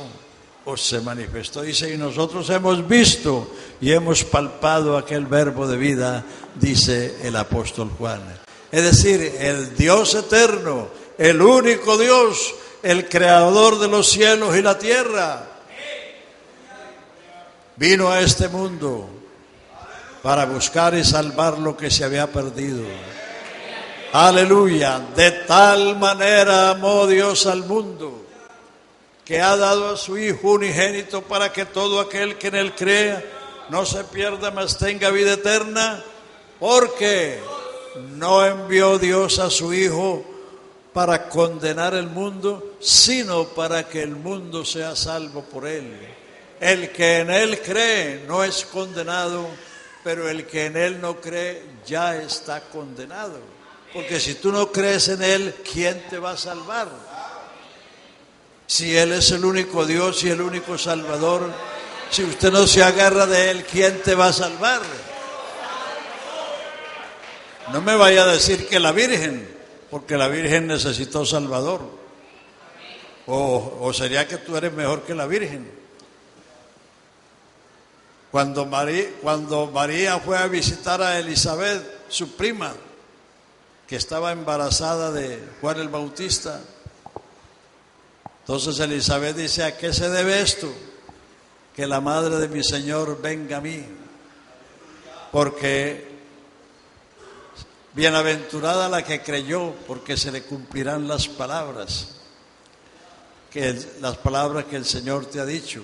o se manifestó. Dice: y nosotros hemos visto y hemos palpado aquel verbo de vida, dice el apóstol Juan. Es decir, el Dios eterno, el único Dios, el creador de los cielos y la tierra, vino a este mundo para buscar y salvar lo que se había perdido. Aleluya. De tal manera amó Dios al mundo, que ha dado a su Hijo unigénito, para que todo aquel que en él crea no se pierda, mas tenga vida eterna. Porque no envió Dios a su Hijo para condenar el mundo, sino para que el mundo sea salvo por él. El que en él cree no es condenado, pero el que en él no cree ya está condenado. Porque si tú no crees en él, ¿quién te va a salvar? Si él es el único Dios y el único Salvador, si usted no se agarra de él, ¿quién te va a salvar? No me vaya a decir que la Virgen, porque la Virgen necesitó Salvador. O sería que tú eres mejor que la Virgen. Cuando María fue a visitar a Elizabeth, su prima, que estaba embarazada de Juan el Bautista, entonces Elizabeth dice: ¿a qué se debe esto? Que la madre de mi Señor venga a mí, porque bienaventurada la que creyó, porque se le cumplirán las palabras que el Señor te ha dicho.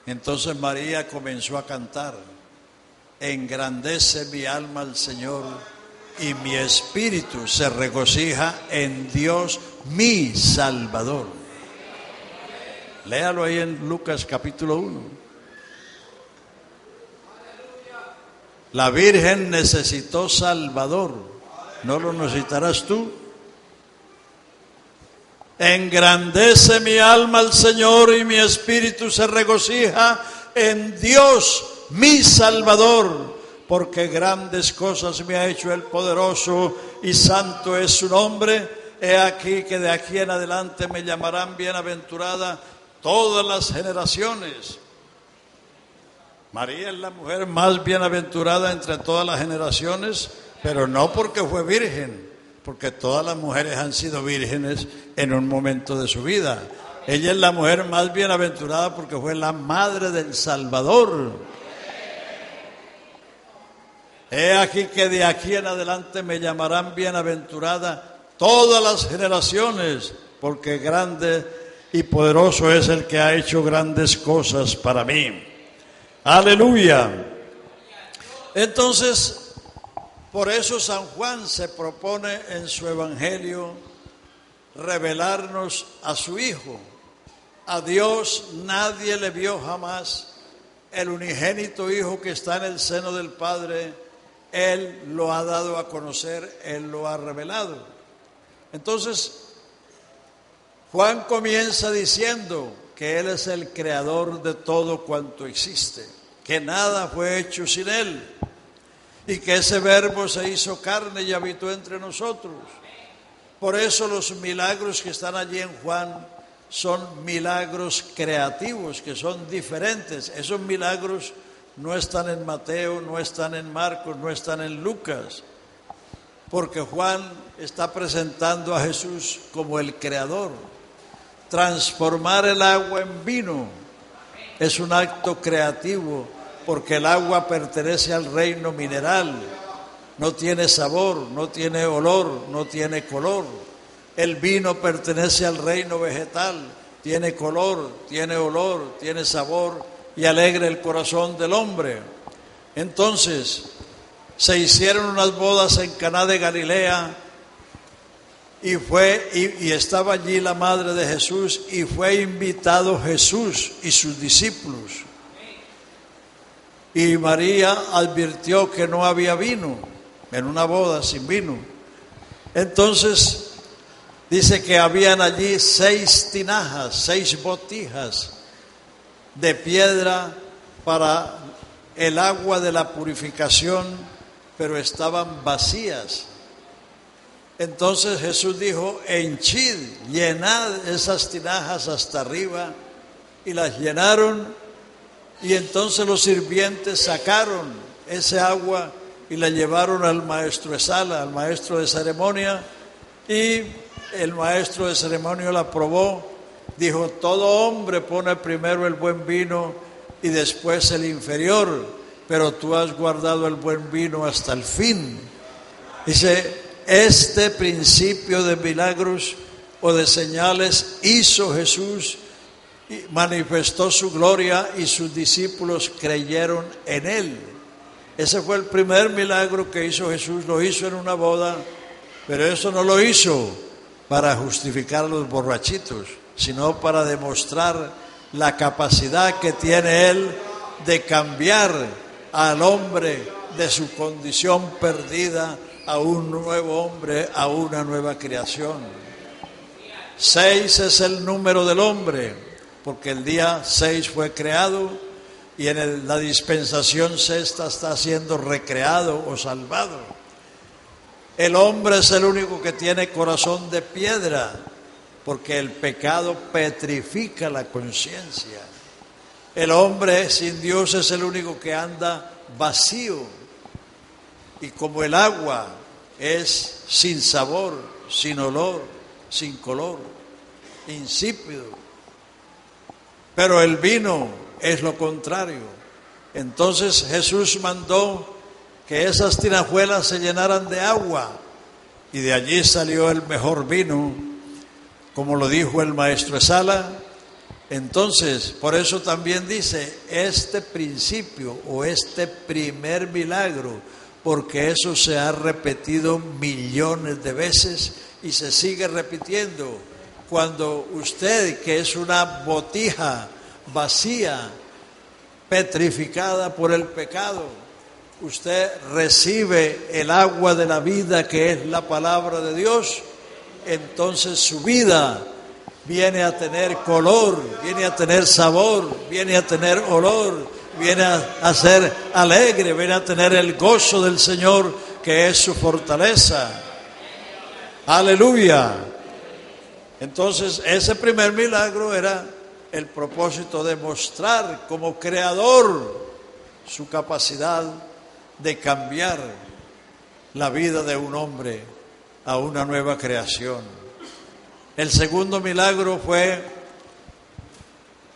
Entonces María comenzó a cantar: engrandece mi alma al Señor y mi espíritu se regocija en Dios mi Salvador. Léalo ahí en Lucas capítulo 1. La Virgen necesitó Salvador. ¿No lo necesitarás tú? Engrandece mi alma al Señor y mi espíritu se regocija en Dios mi Salvador, porque grandes cosas me ha hecho el poderoso y santo es su nombre. He aquí que de aquí en adelante me llamarán bienaventurada todas las generaciones. María es la mujer más bienaventurada entre todas las generaciones, pero no porque fue virgen, porque todas las mujeres han sido vírgenes en un momento de su vida. Ella es la mujer más bienaventurada porque fue la madre del Salvador. He aquí que de aquí en adelante me llamarán bienaventurada todas las generaciones, porque grande y poderoso es el que ha hecho grandes cosas para mí. Aleluya. Entonces, por eso San Juan se propone en su evangelio revelarnos a su Hijo. A Dios nadie le vio jamás. El unigénito Hijo que está en el seno del Padre, Él lo ha dado a conocer, Él lo ha revelado. Entonces, Juan comienza diciendo que Él es el creador de todo cuanto existe. que nada fue hecho sin Él, y que ese Verbo se hizo carne y habitó entre nosotros. Por eso los milagros que están allí en Juan son milagros creativos, que son diferentes. Esos milagros no están en Mateo, no están en Marcos, no están en Lucas, porque Juan está presentando a Jesús como el creador. Transformar el agua en vino es un acto creativo, porque el agua pertenece al reino mineral. No tiene sabor, no tiene olor, no tiene color. El vino pertenece al reino vegetal, tiene color, tiene olor, tiene sabor y alegra el corazón del hombre. Entonces, se hicieron unas bodas en Caná de Galilea y estaba allí la madre de Jesús, y fue invitado Jesús y sus discípulos. Y María advirtió que no había vino, en una boda sin vino. Entonces dice que habían allí 6 tinajas, 6 botijas de piedra para el agua de la purificación, pero estaban vacías. Entonces Jesús dijo: henchid, llenad esas tinajas hasta arriba, y las llenaron. Y entonces los sirvientes sacaron ese agua y la llevaron al maestro de sala, al maestro de ceremonia, y el maestro de ceremonia la probó. Dijo: todo hombre pone primero el buen vino y después el inferior, pero tú has guardado el buen vino hasta el fin. Dice: este principio de milagros o de señales hizo Jesús, y manifestó su gloria, y sus discípulos creyeron en él. Ese fue el primer milagro que hizo Jesús. Lo hizo en una boda, pero eso no lo hizo para justificar a los borrachitos, sino para demostrar la capacidad que tiene Él de cambiar al hombre de su condición perdida a un nuevo hombre, a una nueva creación. 6 es el número del hombre, porque el día 6 fue creado, y en la dispensación sexta está siendo recreado o salvado. El hombre es el único que tiene corazón de piedra, porque el pecado petrifica la conciencia. El hombre sin Dios es el único que anda vacío, y como el agua es sin sabor, sin olor, sin color, insípido. Pero el vino es lo contrario. Entonces Jesús mandó que esas tinajuelas se llenaran de agua, y de allí salió el mejor vino, como lo dijo el maestro de sala. Entonces, por eso también dice este principio o este primer milagro, porque eso se ha repetido millones de veces y se sigue repitiendo. Cuando usted, que es una botija vacía, petrificada por el pecado, usted recibe el agua de la vida, que es la palabra de Dios, entonces su vida viene a tener color, viene a tener sabor, viene a tener olor, viene a ser alegre, viene a tener el gozo del Señor, que es su fortaleza. Aleluya. Entonces ese primer milagro era el propósito de mostrar como creador su capacidad de cambiar la vida de un hombre a una nueva creación. El segundo milagro fue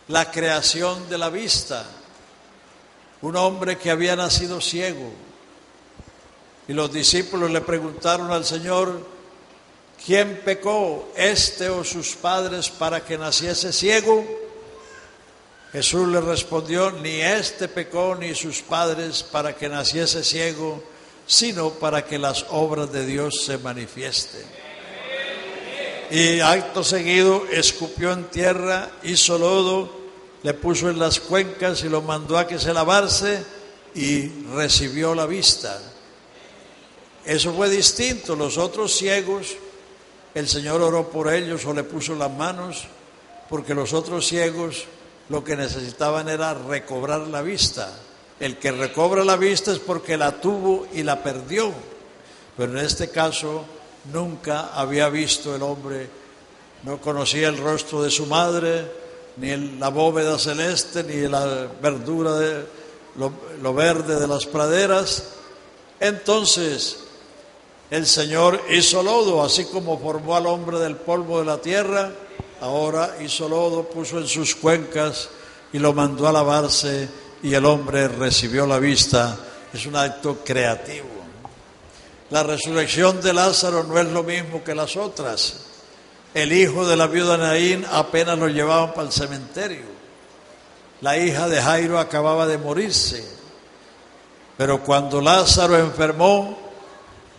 la creación de la vista. Un hombre que había nacido ciego, y los discípulos le preguntaron al Señor: ¿quién pecó, este o sus padres, para que naciese ciego? Jesús le respondió: ni este pecó ni sus padres para que naciese ciego, sino para que las obras de Dios se manifiesten. Y acto seguido escupió en tierra, hizo lodo, le puso en las cuencas y lo mandó a que se lavase, y recibió la vista. Eso fue distinto. Los otros ciegos, el Señor oró por ellos o le puso las manos, porque los otros ciegos lo que necesitaban era recobrar la vista. El que recobra la vista es porque la tuvo y la perdió. Pero en este caso nunca había visto el hombre, no conocía el rostro de su madre, ni la bóveda celeste, ni la verdura de lo verde de las praderas. Entonces el Señor hizo lodo, así como formó al hombre del polvo de la tierra, ahora hizo lodo, puso en sus cuencas y lo mandó a lavarse, y el hombre recibió la vista. Es un acto creativo. La resurrección de Lázaro no es lo mismo que las otras. El hijo de la viuda Naín apenas lo llevaban para el cementerio. La hija de Jairo acababa de morirse. Pero cuando Lázaro enfermó,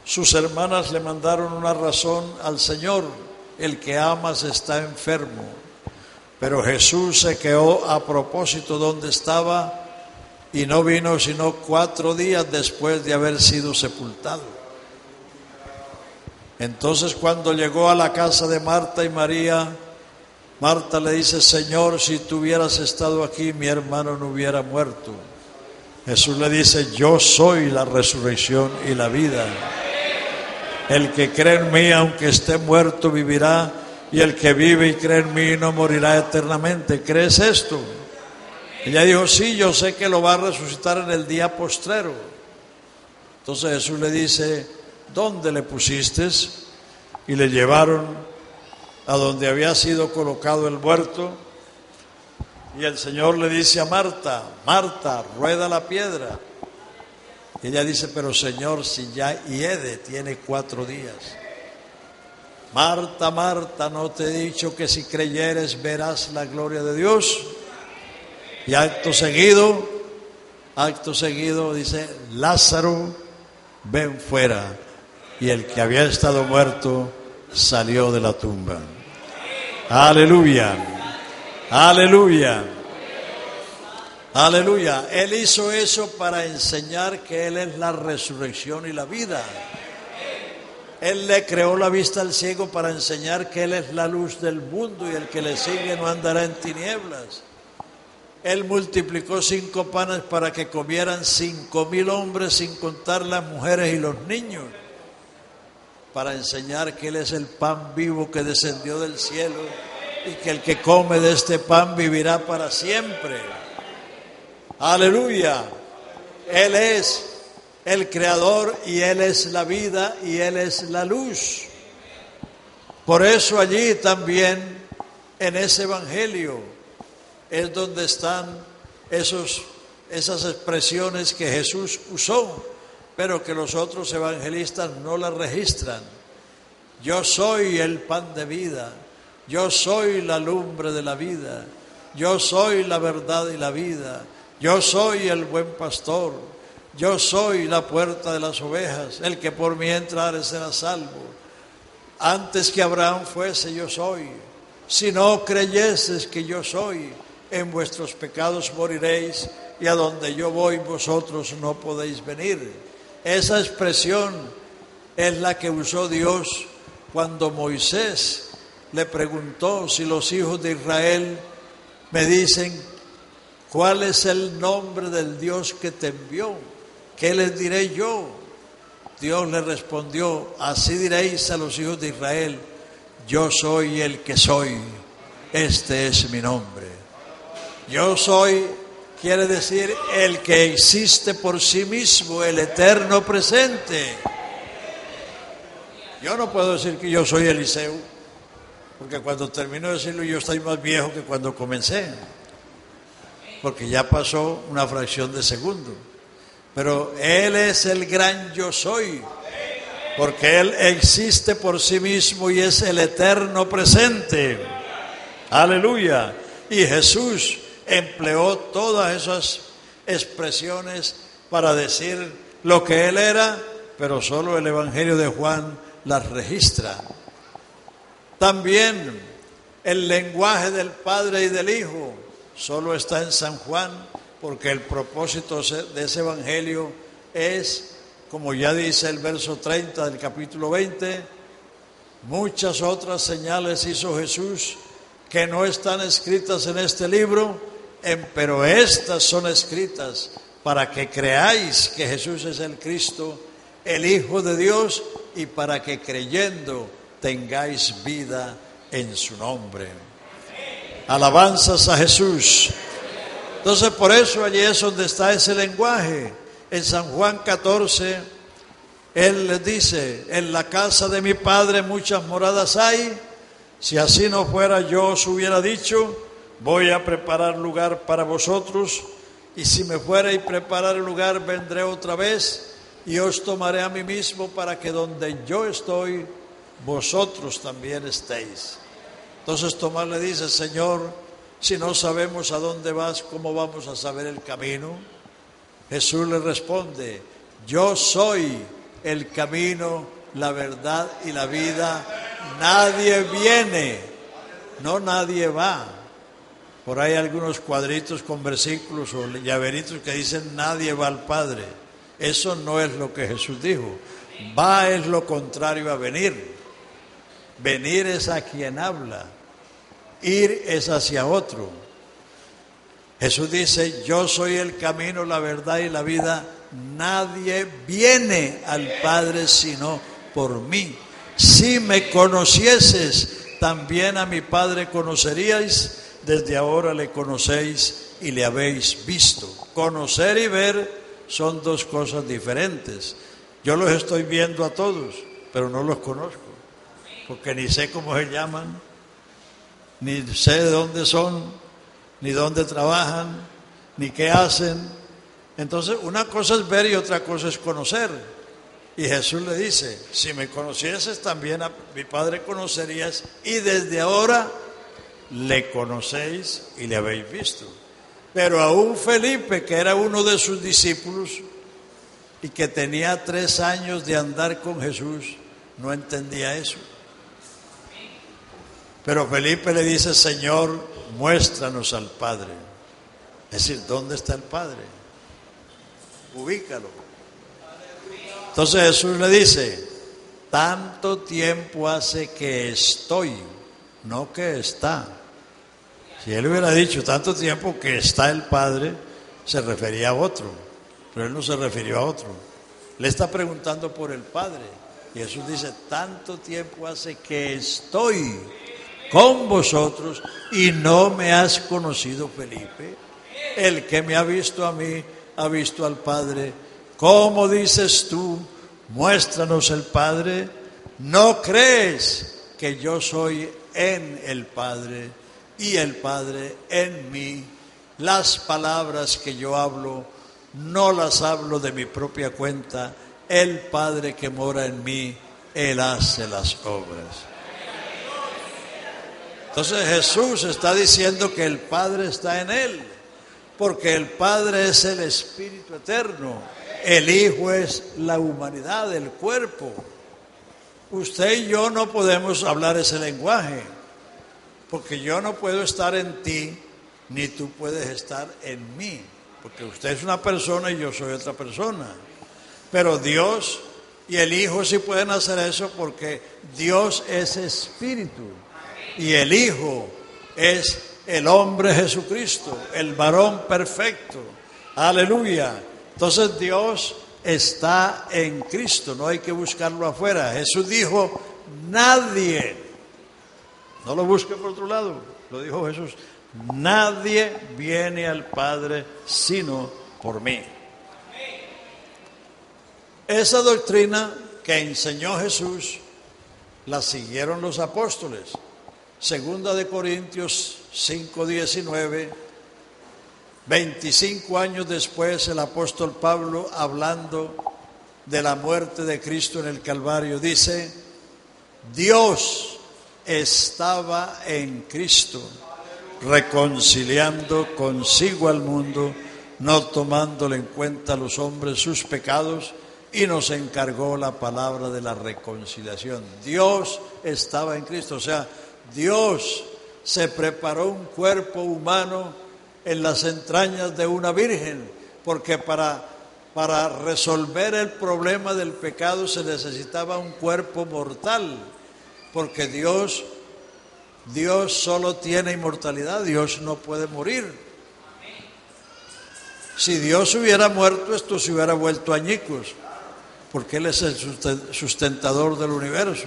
sus hermanas le mandaron una razón al Señor: el que amas está enfermo. Pero Jesús se quedó a propósito donde estaba y no vino sino 4 días después de haber sido sepultado. Entonces, cuando llegó a la casa de Marta y María, Marta le dice: Señor, si tú hubieras estado aquí, mi hermano no hubiera muerto. Jesús le dice: yo soy la resurrección y la vida. El que cree en mí, aunque esté muerto, vivirá, y el que vive y cree en mí no morirá eternamente. ¿Crees esto? Ella dijo: sí, yo sé que lo va a resucitar en el día postrero. Entonces Jesús le dice: ¿dónde le pusiste? Y le llevaron a donde había sido colocado el muerto. Y el Señor le dice a Marta: Marta, rueda la piedra. Y ella dice: pero Señor, si ya hiede, tiene 4 días. Marta, Marta, ¿no te he dicho que si creyeres verás la gloria de Dios? Y acto seguido dice: Lázaro, ven fuera. Y el que había estado muerto salió de la tumba. Aleluya, aleluya, aleluya. Él hizo eso para enseñar que Él es la resurrección y la vida. Él le creó la vista al ciego para enseñar que Él es la luz del mundo, y el que le sigue no andará en tinieblas. Él multiplicó 5 panes para que comieran 5,000 hombres, sin contar las mujeres y los niños, para enseñar que Él es el pan vivo que descendió del cielo, y que el que come de este pan vivirá para siempre. Aleluya. Él es el creador, y Él es la vida, y Él es la luz. Por eso allí también, en ese evangelio, es donde están esas expresiones que Jesús usó, pero que los otros evangelistas no las registran. Yo soy el pan de vida, yo soy la lumbre de la vida, yo soy la verdad y la vida, yo soy el buen pastor, yo soy la puerta de las ovejas. El que por mí entrare será salvo. Antes que Abraham fuese, yo soy. Si no creyeses que yo soy, en vuestros pecados moriréis, y a donde yo voy vosotros no podéis venir. Esa expresión es la que usó Dios cuando Moisés le preguntó: si los hijos de Israel me dicen cuál es el nombre del Dios que te envió, ¿qué les diré yo? Dios le respondió: así diréis a los hijos de Israel: yo soy el que soy, este es mi nombre. Yo soy quiere decir el que existe por sí mismo, el eterno presente. Yo no puedo decir que yo soy Eliseo, porque cuando termino de decirlo yo estoy más viejo que cuando comencé, porque ya pasó una fracción de segundo. Pero Él es el gran yo soy, porque Él existe por sí mismo y es el eterno presente. Aleluya. Y Jesús empleó todas esas expresiones para decir lo que Él era, pero solo el Evangelio de Juan las registra. También el lenguaje del Padre y del Hijo solo está en San Juan, porque el propósito de ese Evangelio es, como ya dice el verso 30 del capítulo 20, muchas otras señales hizo Jesús que no están escritas en este libro, pero estas son escritas para que creáis que Jesús es el Cristo, el Hijo de Dios, y para que creyendo tengáis vida en su nombre. Alabanzas a Jesús. Entonces, por eso allí es donde está ese lenguaje. En San Juan 14, Él les dice: en la casa de mi Padre muchas moradas hay. Si así no fuera, yo os hubiera dicho: voy a preparar lugar para vosotros. Y si me fuera y preparar el lugar, vendré otra vez y os tomaré a mí mismo, para que donde yo estoy, vosotros también estéis. Entonces Tomás le dice: Señor, si no sabemos a dónde vas, ¿cómo vamos a saber el camino? Jesús le responde: yo soy el camino, la verdad y la vida. Nadie viene, no nadie va. Por ahí hay algunos cuadritos con versículos o llaveritos que dicen: nadie va al Padre. Eso no es lo que Jesús dijo. Va es lo contrario a venir. Venir es a quien habla. Ir es hacia otro. Jesús dice: yo soy el camino, la verdad y la vida. Nadie viene al Padre sino por mí. Si me conocieses, también a mi Padre conoceríais. Desde ahora le conocéis y le habéis visto. Conocer y ver son dos cosas diferentes. Yo los estoy viendo a todos, pero no los conozco, porque ni sé cómo se llaman, ni sé de dónde son, ni dónde trabajan, ni qué hacen. Entonces, una cosa es ver y otra cosa es conocer. Y Jesús le dice: si me conocieses, también a mi Padre conocerías, y desde ahora le conocéis y le habéis visto. Pero aún Felipe, que era uno de sus discípulos y que tenía 3 años de andar con Jesús, no entendía eso. Pero Felipe le dice: Señor, muéstranos al Padre. Es decir, ¿dónde está el Padre? Ubícalo. Entonces Jesús le dice: tanto tiempo hace que estoy, no que está. Si él hubiera dicho tanto tiempo que está el Padre, se refería a otro, pero él no se refirió a otro. Le está preguntando por el Padre. Y Jesús dice: tanto tiempo hace que estoy con vosotros y no me has conocido, Felipe. El que me ha visto a mí, ha visto al Padre. ¿Cómo dices tú: muéstranos el Padre? ¿No crees que yo soy en el Padre y el Padre en mí? Las palabras que yo hablo, no las hablo de mi propia cuenta. El Padre que mora en mí, Él hace las obras. Entonces Jesús está diciendo que el Padre está en Él, porque el Padre es el Espíritu eterno, el Hijo es la humanidad, el cuerpo. Usted y yo no podemos hablar ese lenguaje, porque yo no puedo estar en ti, ni tú puedes estar en mí, porque usted es una persona y yo soy otra persona. Pero Dios y el Hijo sí pueden hacer eso, porque Dios es Espíritu y el Hijo es el hombre Jesucristo, el varón perfecto. Aleluya. Entonces Dios está en Cristo, no hay que buscarlo afuera. Jesús dijo: nadie, no lo busque por otro lado, lo dijo Jesús: nadie viene al Padre sino por mí. Esa doctrina que enseñó Jesús la siguieron los apóstoles. Segunda de Corintios 5:19, 25 años después, el apóstol Pablo, hablando de la muerte de Cristo en el Calvario, dice: Dios estaba en Cristo, reconciliando consigo al mundo, no tomándole en cuenta a los hombres sus pecados, y nos encargó la palabra de la reconciliación. Dios estaba en Cristo, o sea, Dios se preparó un cuerpo humano en las entrañas de una virgen, porque para resolver el problema del pecado se necesitaba un cuerpo mortal, porque Dios solo tiene inmortalidad, Dios no puede morir. Si Dios hubiera muerto, esto se hubiera vuelto añicos, porque Él es el sustentador del universo.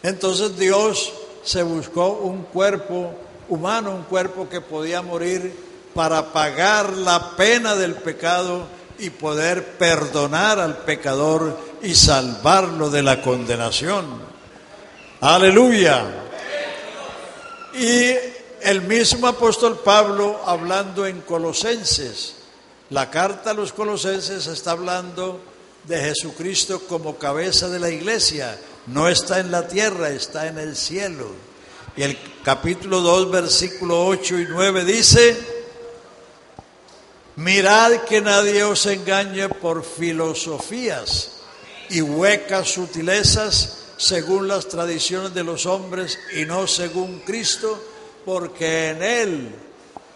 Entonces Dios se buscó un cuerpo humano, un cuerpo que podía morir para pagar la pena del pecado y poder perdonar al pecador y salvarlo de la condenación. ¡Aleluya! Y el mismo apóstol Pablo, hablando en Colosenses, la carta a los Colosenses está hablando de Jesucristo como cabeza de la iglesia. No está en la tierra, está en el cielo. Y el capítulo 2, versículo 8 y 9 dice: mirad que nadie os engañe por filosofías y huecas sutilezas según las tradiciones de los hombres y no según Cristo, porque en Él,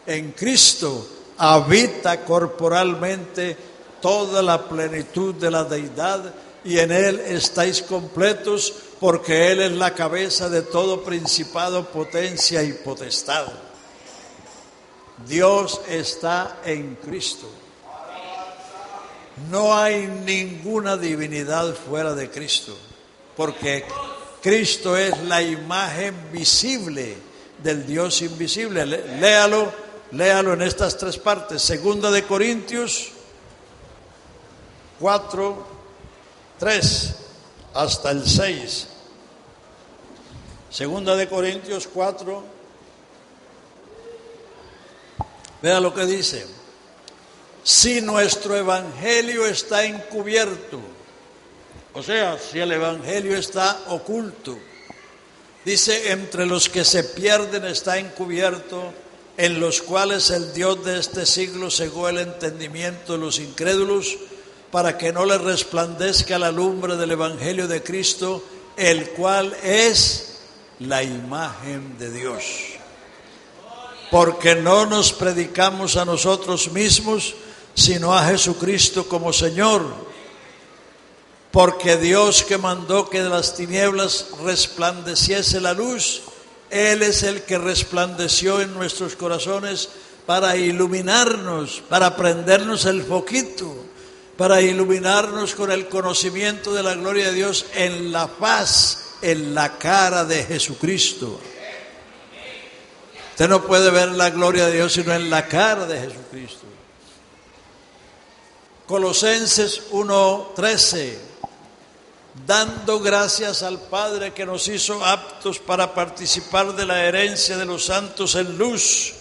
en Cristo, habita corporalmente toda la plenitud de la deidad, y en Él estáis completos, porque Él es la cabeza de todo principado, potencia y potestad. Dios está en Cristo. No hay ninguna divinidad fuera de Cristo, porque Cristo es la imagen visible del Dios invisible. Léalo en estas tres partes. Segunda de Corintios 4, 3 hasta el 6. Segunda de Corintios 4. Vea lo que dice: si nuestro evangelio está encubierto, o sea, si el evangelio está oculto, dice, entre los que se pierden está encubierto, en los cuales el Dios de este siglo cegó el entendimiento de los incrédulos, para que no les resplandezca la lumbre del evangelio de Cristo, el cual es la imagen de Dios. Porque no nos predicamos a nosotros mismos, sino a Jesucristo como Señor. Porque Dios, que mandó que de las tinieblas resplandeciese la luz, Él es el que resplandeció en nuestros corazones para iluminarnos, para prendernos el foquito, para iluminarnos con el conocimiento de la gloria de Dios en la faz, en la cara de Jesucristo. Usted no puede ver la gloria de Dios sino en la cara de Jesucristo. Colosenses 1:13: dando gracias al Padre que nos hizo aptos para participar de la herencia de los santos en luz,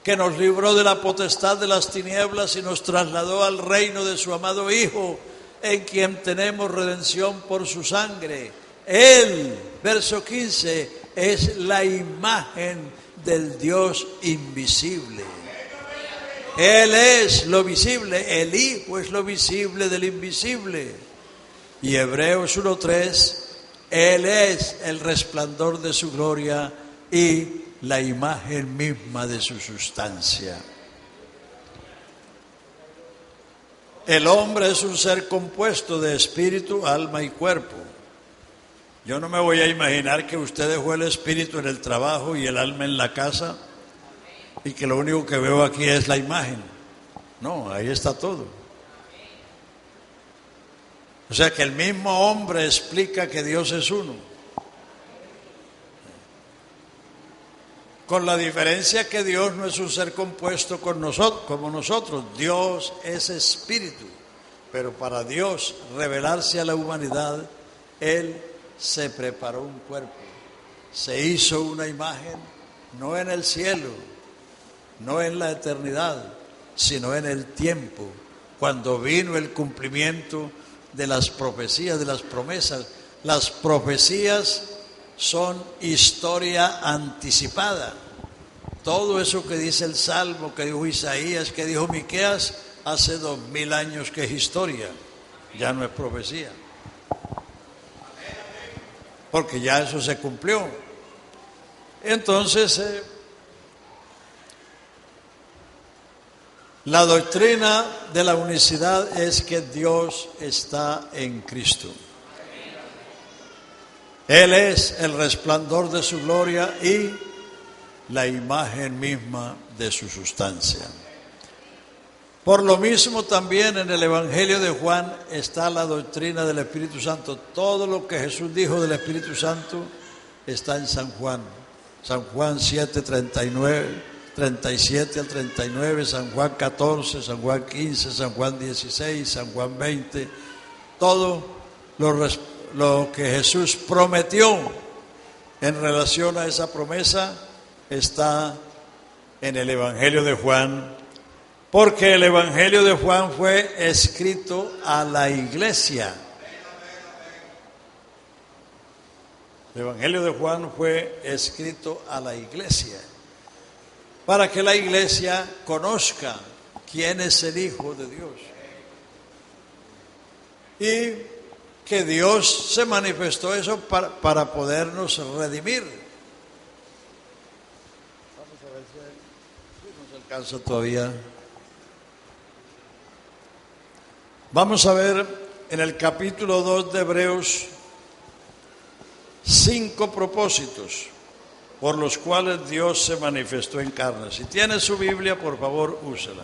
que nos libró de la potestad de las tinieblas y nos trasladó al reino de su amado Hijo, en quien tenemos redención por su sangre. Él, verso 15, es la imagen del Dios invisible. Él es lo visible, el Hijo es lo visible del invisible. Y Hebreos 1:3, Él es el resplandor de su gloria y la imagen misma de su sustancia. El hombre es un ser compuesto de espíritu, alma y cuerpo. Yo no me voy a imaginar que usted dejó el espíritu en el trabajo y el alma en la casa y que lo único que veo aquí es la imagen. No, ahí está todo. O sea que el mismo hombre explica que Dios es uno. Con la diferencia que Dios no es un ser compuesto como nosotros. Dios es espíritu. Pero para Dios revelarse a la humanidad, Él se preparó un cuerpo, se hizo una imagen, no en el cielo, no en la eternidad, sino en el tiempo, cuando vino el cumplimiento de las profecías, de las promesas. Las profecías son historia anticipada. Todo eso que dice el Salmo, que dijo Isaías, que dijo Miqueas, hace 2000 años que es historia, ya no es profecía. Porque ya eso se cumplió. Entonces, la doctrina de la unicidad es que Dios está en Cristo. Él es el resplandor de su gloria y la imagen misma de su sustancia. Por lo mismo también en el Evangelio de Juan está la doctrina del Espíritu Santo. Todo lo que Jesús dijo del Espíritu Santo está en San Juan. San Juan 7, 39, 37 al 39, San Juan 14, San Juan 15, San Juan 16, San Juan 20. Todo lo que Jesús prometió en relación a esa promesa está en el Evangelio de Juan. Porque el Evangelio de Juan fue escrito a la iglesia. El Evangelio de Juan fue escrito a la iglesia. Para que la iglesia conozca quién es el Hijo de Dios. Y que Dios se manifestó eso para podernos redimir. Vamos a ver si nos alcanza todavía. Vamos a ver en el capítulo 2 de Hebreos 5 propósitos por los cuales Dios se manifestó en carne. Si tiene su Biblia, por favor, úsela.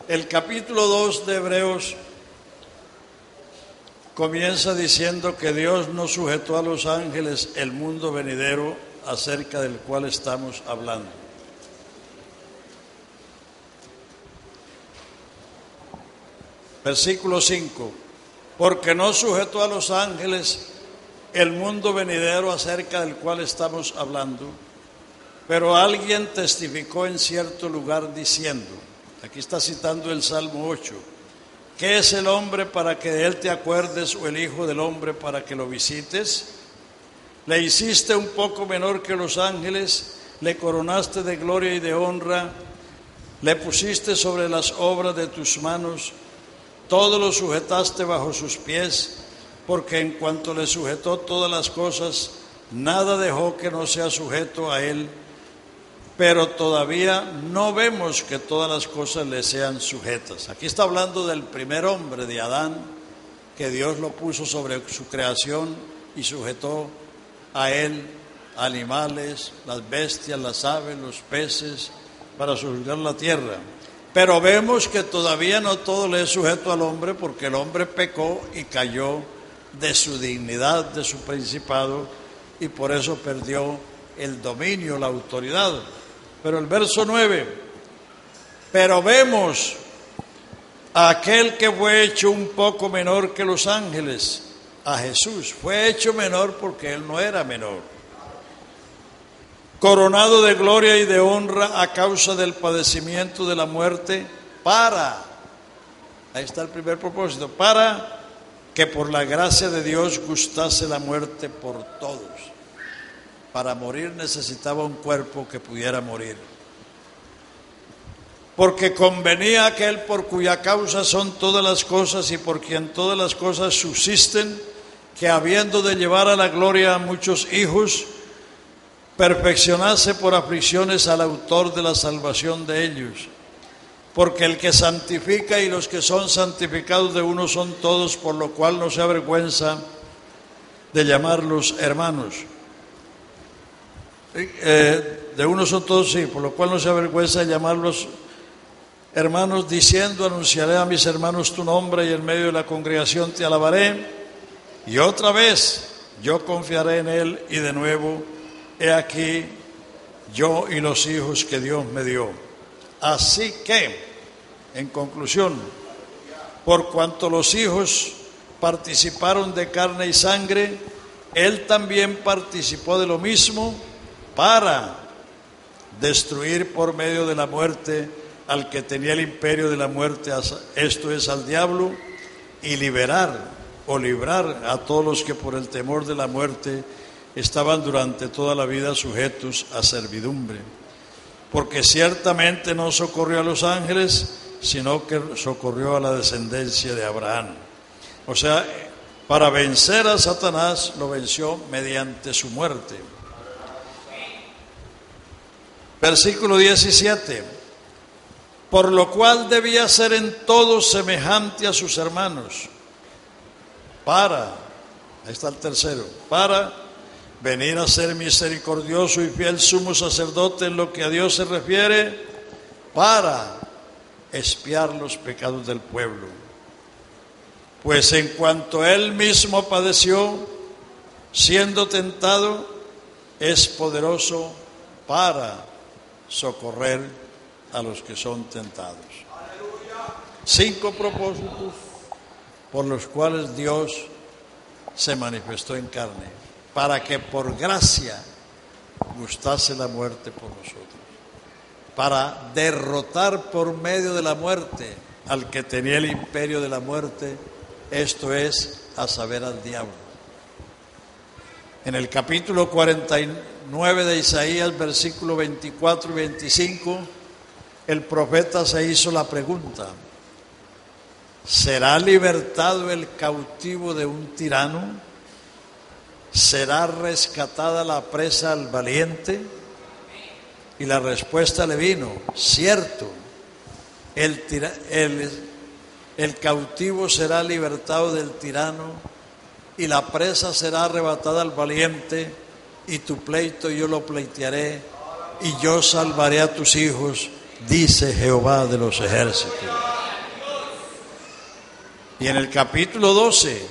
El capítulo 2 de Hebreos comienza diciendo que Dios no sujetó a los ángeles el mundo venidero acerca del cual estamos hablando. Versículo 5, porque no sujetó a los ángeles el mundo venidero acerca del cual estamos hablando, pero alguien testificó en cierto lugar diciendo, aquí está citando el Salmo 8, ¿qué es el hombre para que de él te acuerdes o el hijo del hombre para que lo visites? Le hiciste un poco menor que los ángeles, le coronaste de gloria y de honra, le pusiste sobre las obras de tus manos, todo lo sujetaste bajo sus pies, porque en cuanto le sujetó todas las cosas, nada dejó que no sea sujeto a él, pero todavía no vemos que todas las cosas le sean sujetas. Aquí está hablando del primer hombre, de Adán, que Dios lo puso sobre su creación y sujetó a él animales, las bestias, las aves, los peces, para sujetar la tierra. Pero vemos que todavía no todo le es sujeto al hombre, porque el hombre pecó y cayó de su dignidad, de su principado, y por eso perdió el dominio, la autoridad. Pero el verso 9, pero vemos a aquel que fue hecho un poco menor que los ángeles, a Jesús. Fue hecho menor porque él no era menor. Coronado de gloria y de honra a causa del padecimiento de la muerte, ahí está el primer propósito, para que por la gracia de Dios gustase la muerte por todos. Para morir necesitaba un cuerpo que pudiera morir. Porque convenía aquel por cuya causa son todas las cosas y por quien todas las cosas subsisten, que habiendo de llevar a la gloria a muchos hijos, perfeccionase por aflicciones al autor de la salvación de ellos. Porque el que santifica y los que son santificados de uno son todos, por lo cual no se avergüenza de llamarlos hermanos. De uno son todos, sí, por lo cual no se avergüenza de llamarlos hermanos, diciendo, anunciaré a mis hermanos tu nombre y en medio de la congregación te alabaré. Y otra vez yo confiaré en él y de nuevo, he aquí yo y los hijos que Dios me dio. Así que, en conclusión, por cuanto los hijos participaron de carne y sangre, él también participó de lo mismo para destruir por medio de la muerte al que tenía el imperio de la muerte, esto es al diablo, y librar a todos los que por el temor de la muerte estaban durante toda la vida sujetos a servidumbre. Porque ciertamente no socorrió a los ángeles, sino que socorrió a la descendencia de Abraham. O sea, para vencer a Satanás lo venció mediante su muerte. Versículo 17. Por lo cual debía ser en todo semejante a sus hermanos. Ahí está el tercero, para venir a ser misericordioso y fiel sumo sacerdote en lo que a Dios se refiere, para expiar los pecados del pueblo. Pues en cuanto él mismo padeció, siendo tentado, es poderoso para socorrer a los que son tentados. 5 propósitos por los cuales Dios se manifestó en carne, para que por gracia gustase la muerte por nosotros, para derrotar por medio de la muerte al que tenía el imperio de la muerte, esto es, a saber, al diablo. En el capítulo 49 de Isaías, versículos 24 y 25, el profeta se hizo la pregunta: ¿será libertado el cautivo de un tirano? ¿Será rescatada la presa al valiente? Y la respuesta le vino: cierto, el cautivo será libertado del tirano y la presa será arrebatada al valiente, y tu pleito yo lo pleitearé y yo salvaré a tus hijos, dice Jehová de los ejércitos. Y en el capítulo 12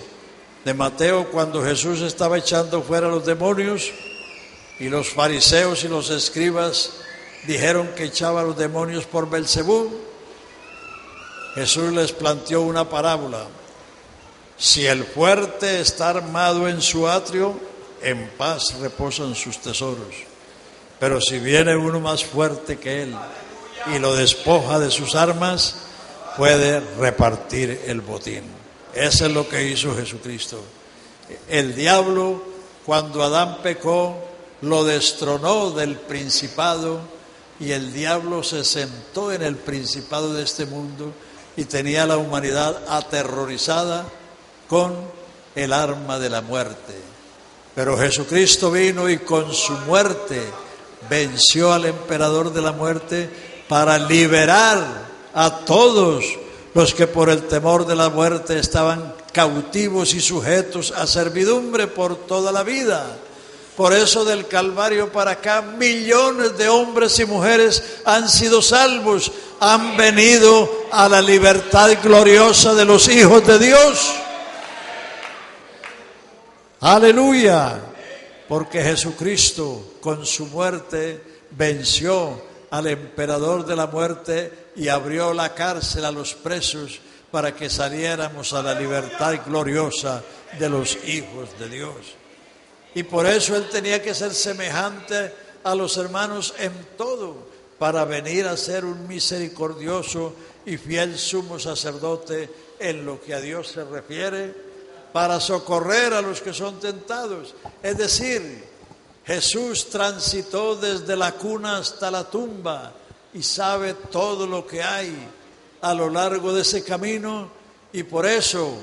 de Mateo, cuando Jesús estaba echando fuera a los demonios y los fariseos y los escribas dijeron que echaba a los demonios por Belcebú, Jesús les planteó una parábola: si el fuerte está armado en su atrio, en paz reposan sus tesoros. Pero si viene uno más fuerte que él y lo despoja de sus armas, puede repartir el botín. Eso es lo que hizo Jesucristo. El diablo, cuando Adán pecó, lo destronó del principado, y el diablo se sentó en el principado de este mundo y tenía a la humanidad aterrorizada con el arma de la muerte. Pero Jesucristo vino y con su muerte venció al emperador de la muerte para liberar a todos los que por el temor de la muerte estaban cautivos y sujetos a servidumbre por toda la vida. Por eso del Calvario para acá millones de hombres y mujeres han sido salvos, han venido a la libertad gloriosa de los hijos de Dios. Aleluya, porque Jesucristo con su muerte venció al emperador de la muerte y abrió la cárcel a los presos para que saliéramos a la libertad gloriosa de los hijos de Dios. Y por eso Él tenía que ser semejante a los hermanos en todo, para venir a ser un misericordioso y fiel sumo sacerdote en lo que a Dios se refiere, para socorrer a los que son tentados. Es decir, Jesús transitó desde la cuna hasta la tumba y sabe todo lo que hay a lo largo de ese camino, y por eso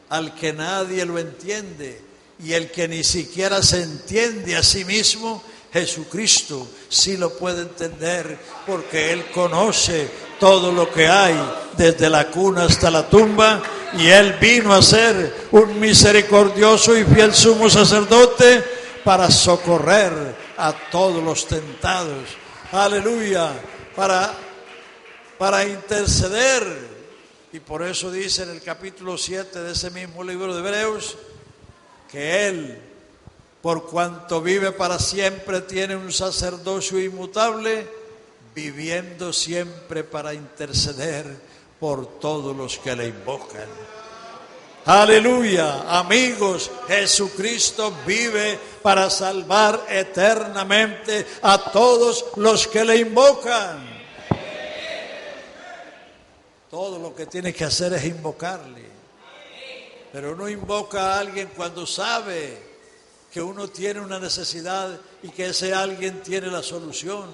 al que nadie lo entiende y el que ni siquiera se entiende a sí mismo, Jesucristo sí lo puede entender, porque Él conoce todo lo que hay desde la cuna hasta la tumba, y Él vino a ser un misericordioso y fiel sumo sacerdote para socorrer a todos los tentados. Aleluya, para interceder. Y por eso dice en el capítulo 7 de ese mismo libro de Hebreos que Él, por cuanto vive para siempre, tiene un sacerdocio inmutable, viviendo siempre para interceder por todos los que le invocan. Aleluya, amigos, Jesucristo vive para salvar eternamente a todos los que le invocan. Todo lo que tiene que hacer es invocarle. Pero no invoca a alguien cuando sabe que uno tiene una necesidad y que ese alguien tiene la solución.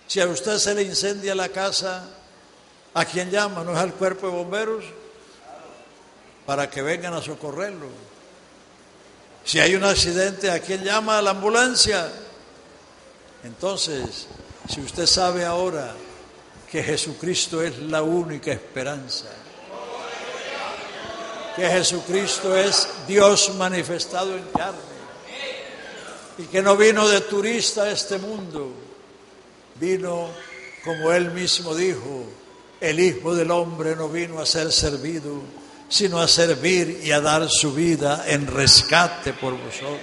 Si a usted se le incendia la casa, ¿a quién llama? ¿No es al cuerpo de bomberos? Para que vengan a socorrerlo. Si hay un accidente, ¿a quién llama? A la ambulancia. Entonces, si usted sabe ahora que Jesucristo es la única esperanza, que Jesucristo es Dios manifestado en carne, y que no vino de turista a este mundo, vino como Él mismo dijo, el Hijo del Hombre no vino a ser servido, sino a servir y a dar su vida en rescate por vosotros.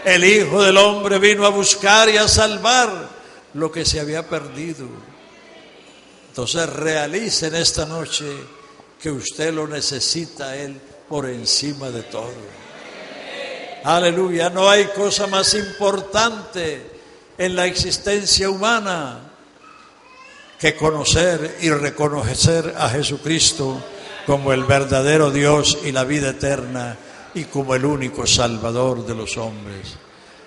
El Hijo del Hombre vino a buscar y a salvar lo que se había perdido. Entonces realicen esta noche que usted lo necesita a Él por encima de todo. Aleluya, no hay cosa más importante en la existencia humana que conocer y reconocer a Jesucristo como el verdadero Dios y la vida eterna y como el único Salvador de los hombres.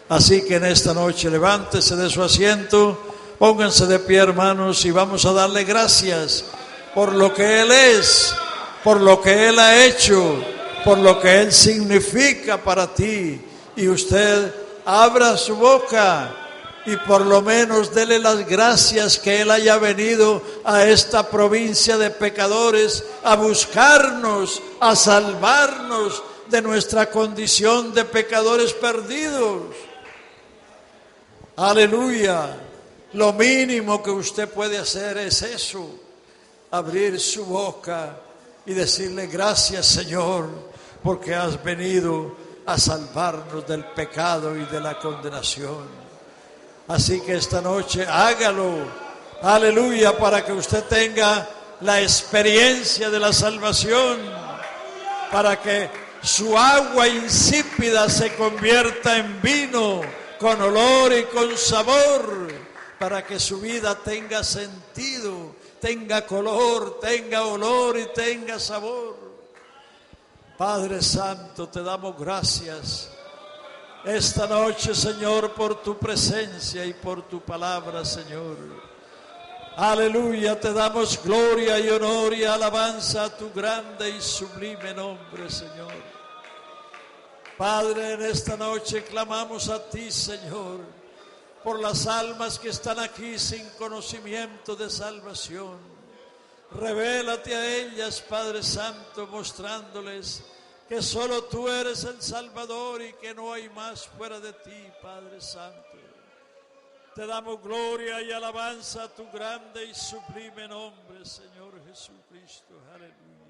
Así que en esta noche levántese de su asiento, pónganse de pie, hermanos, y vamos a darle gracias por lo que Él es, por lo que Él ha hecho, por lo que Él significa para ti. Y usted abra su boca y por lo menos dele las gracias que Él haya venido a esta provincia de pecadores a buscarnos, a salvarnos de nuestra condición de pecadores perdidos. Aleluya. Lo mínimo que usted puede hacer es eso, abrir su boca y decirle gracias, Señor, porque has venido a salvarnos del pecado y de la condenación. Así que esta noche hágalo, aleluya, para que usted tenga la experiencia de la salvación, para que su agua insípida se convierta en vino con olor y con sabor, para que su vida tenga sentido, tenga color, tenga olor y tenga sabor. Padre Santo, te damos gracias esta noche, Señor, por tu presencia y por tu palabra, Señor. Aleluya, te damos gloria y honor y alabanza a tu grande y sublime nombre, Señor. Padre, en esta noche clamamos a ti, Señor, por las almas que están aquí sin conocimiento de salvación. Revélate a ellas, Padre Santo, mostrándoles que solo tú eres el Salvador y que no hay más fuera de ti, Padre Santo. Te damos gloria y alabanza a tu grande y sublime nombre, Señor Jesucristo. Aleluya.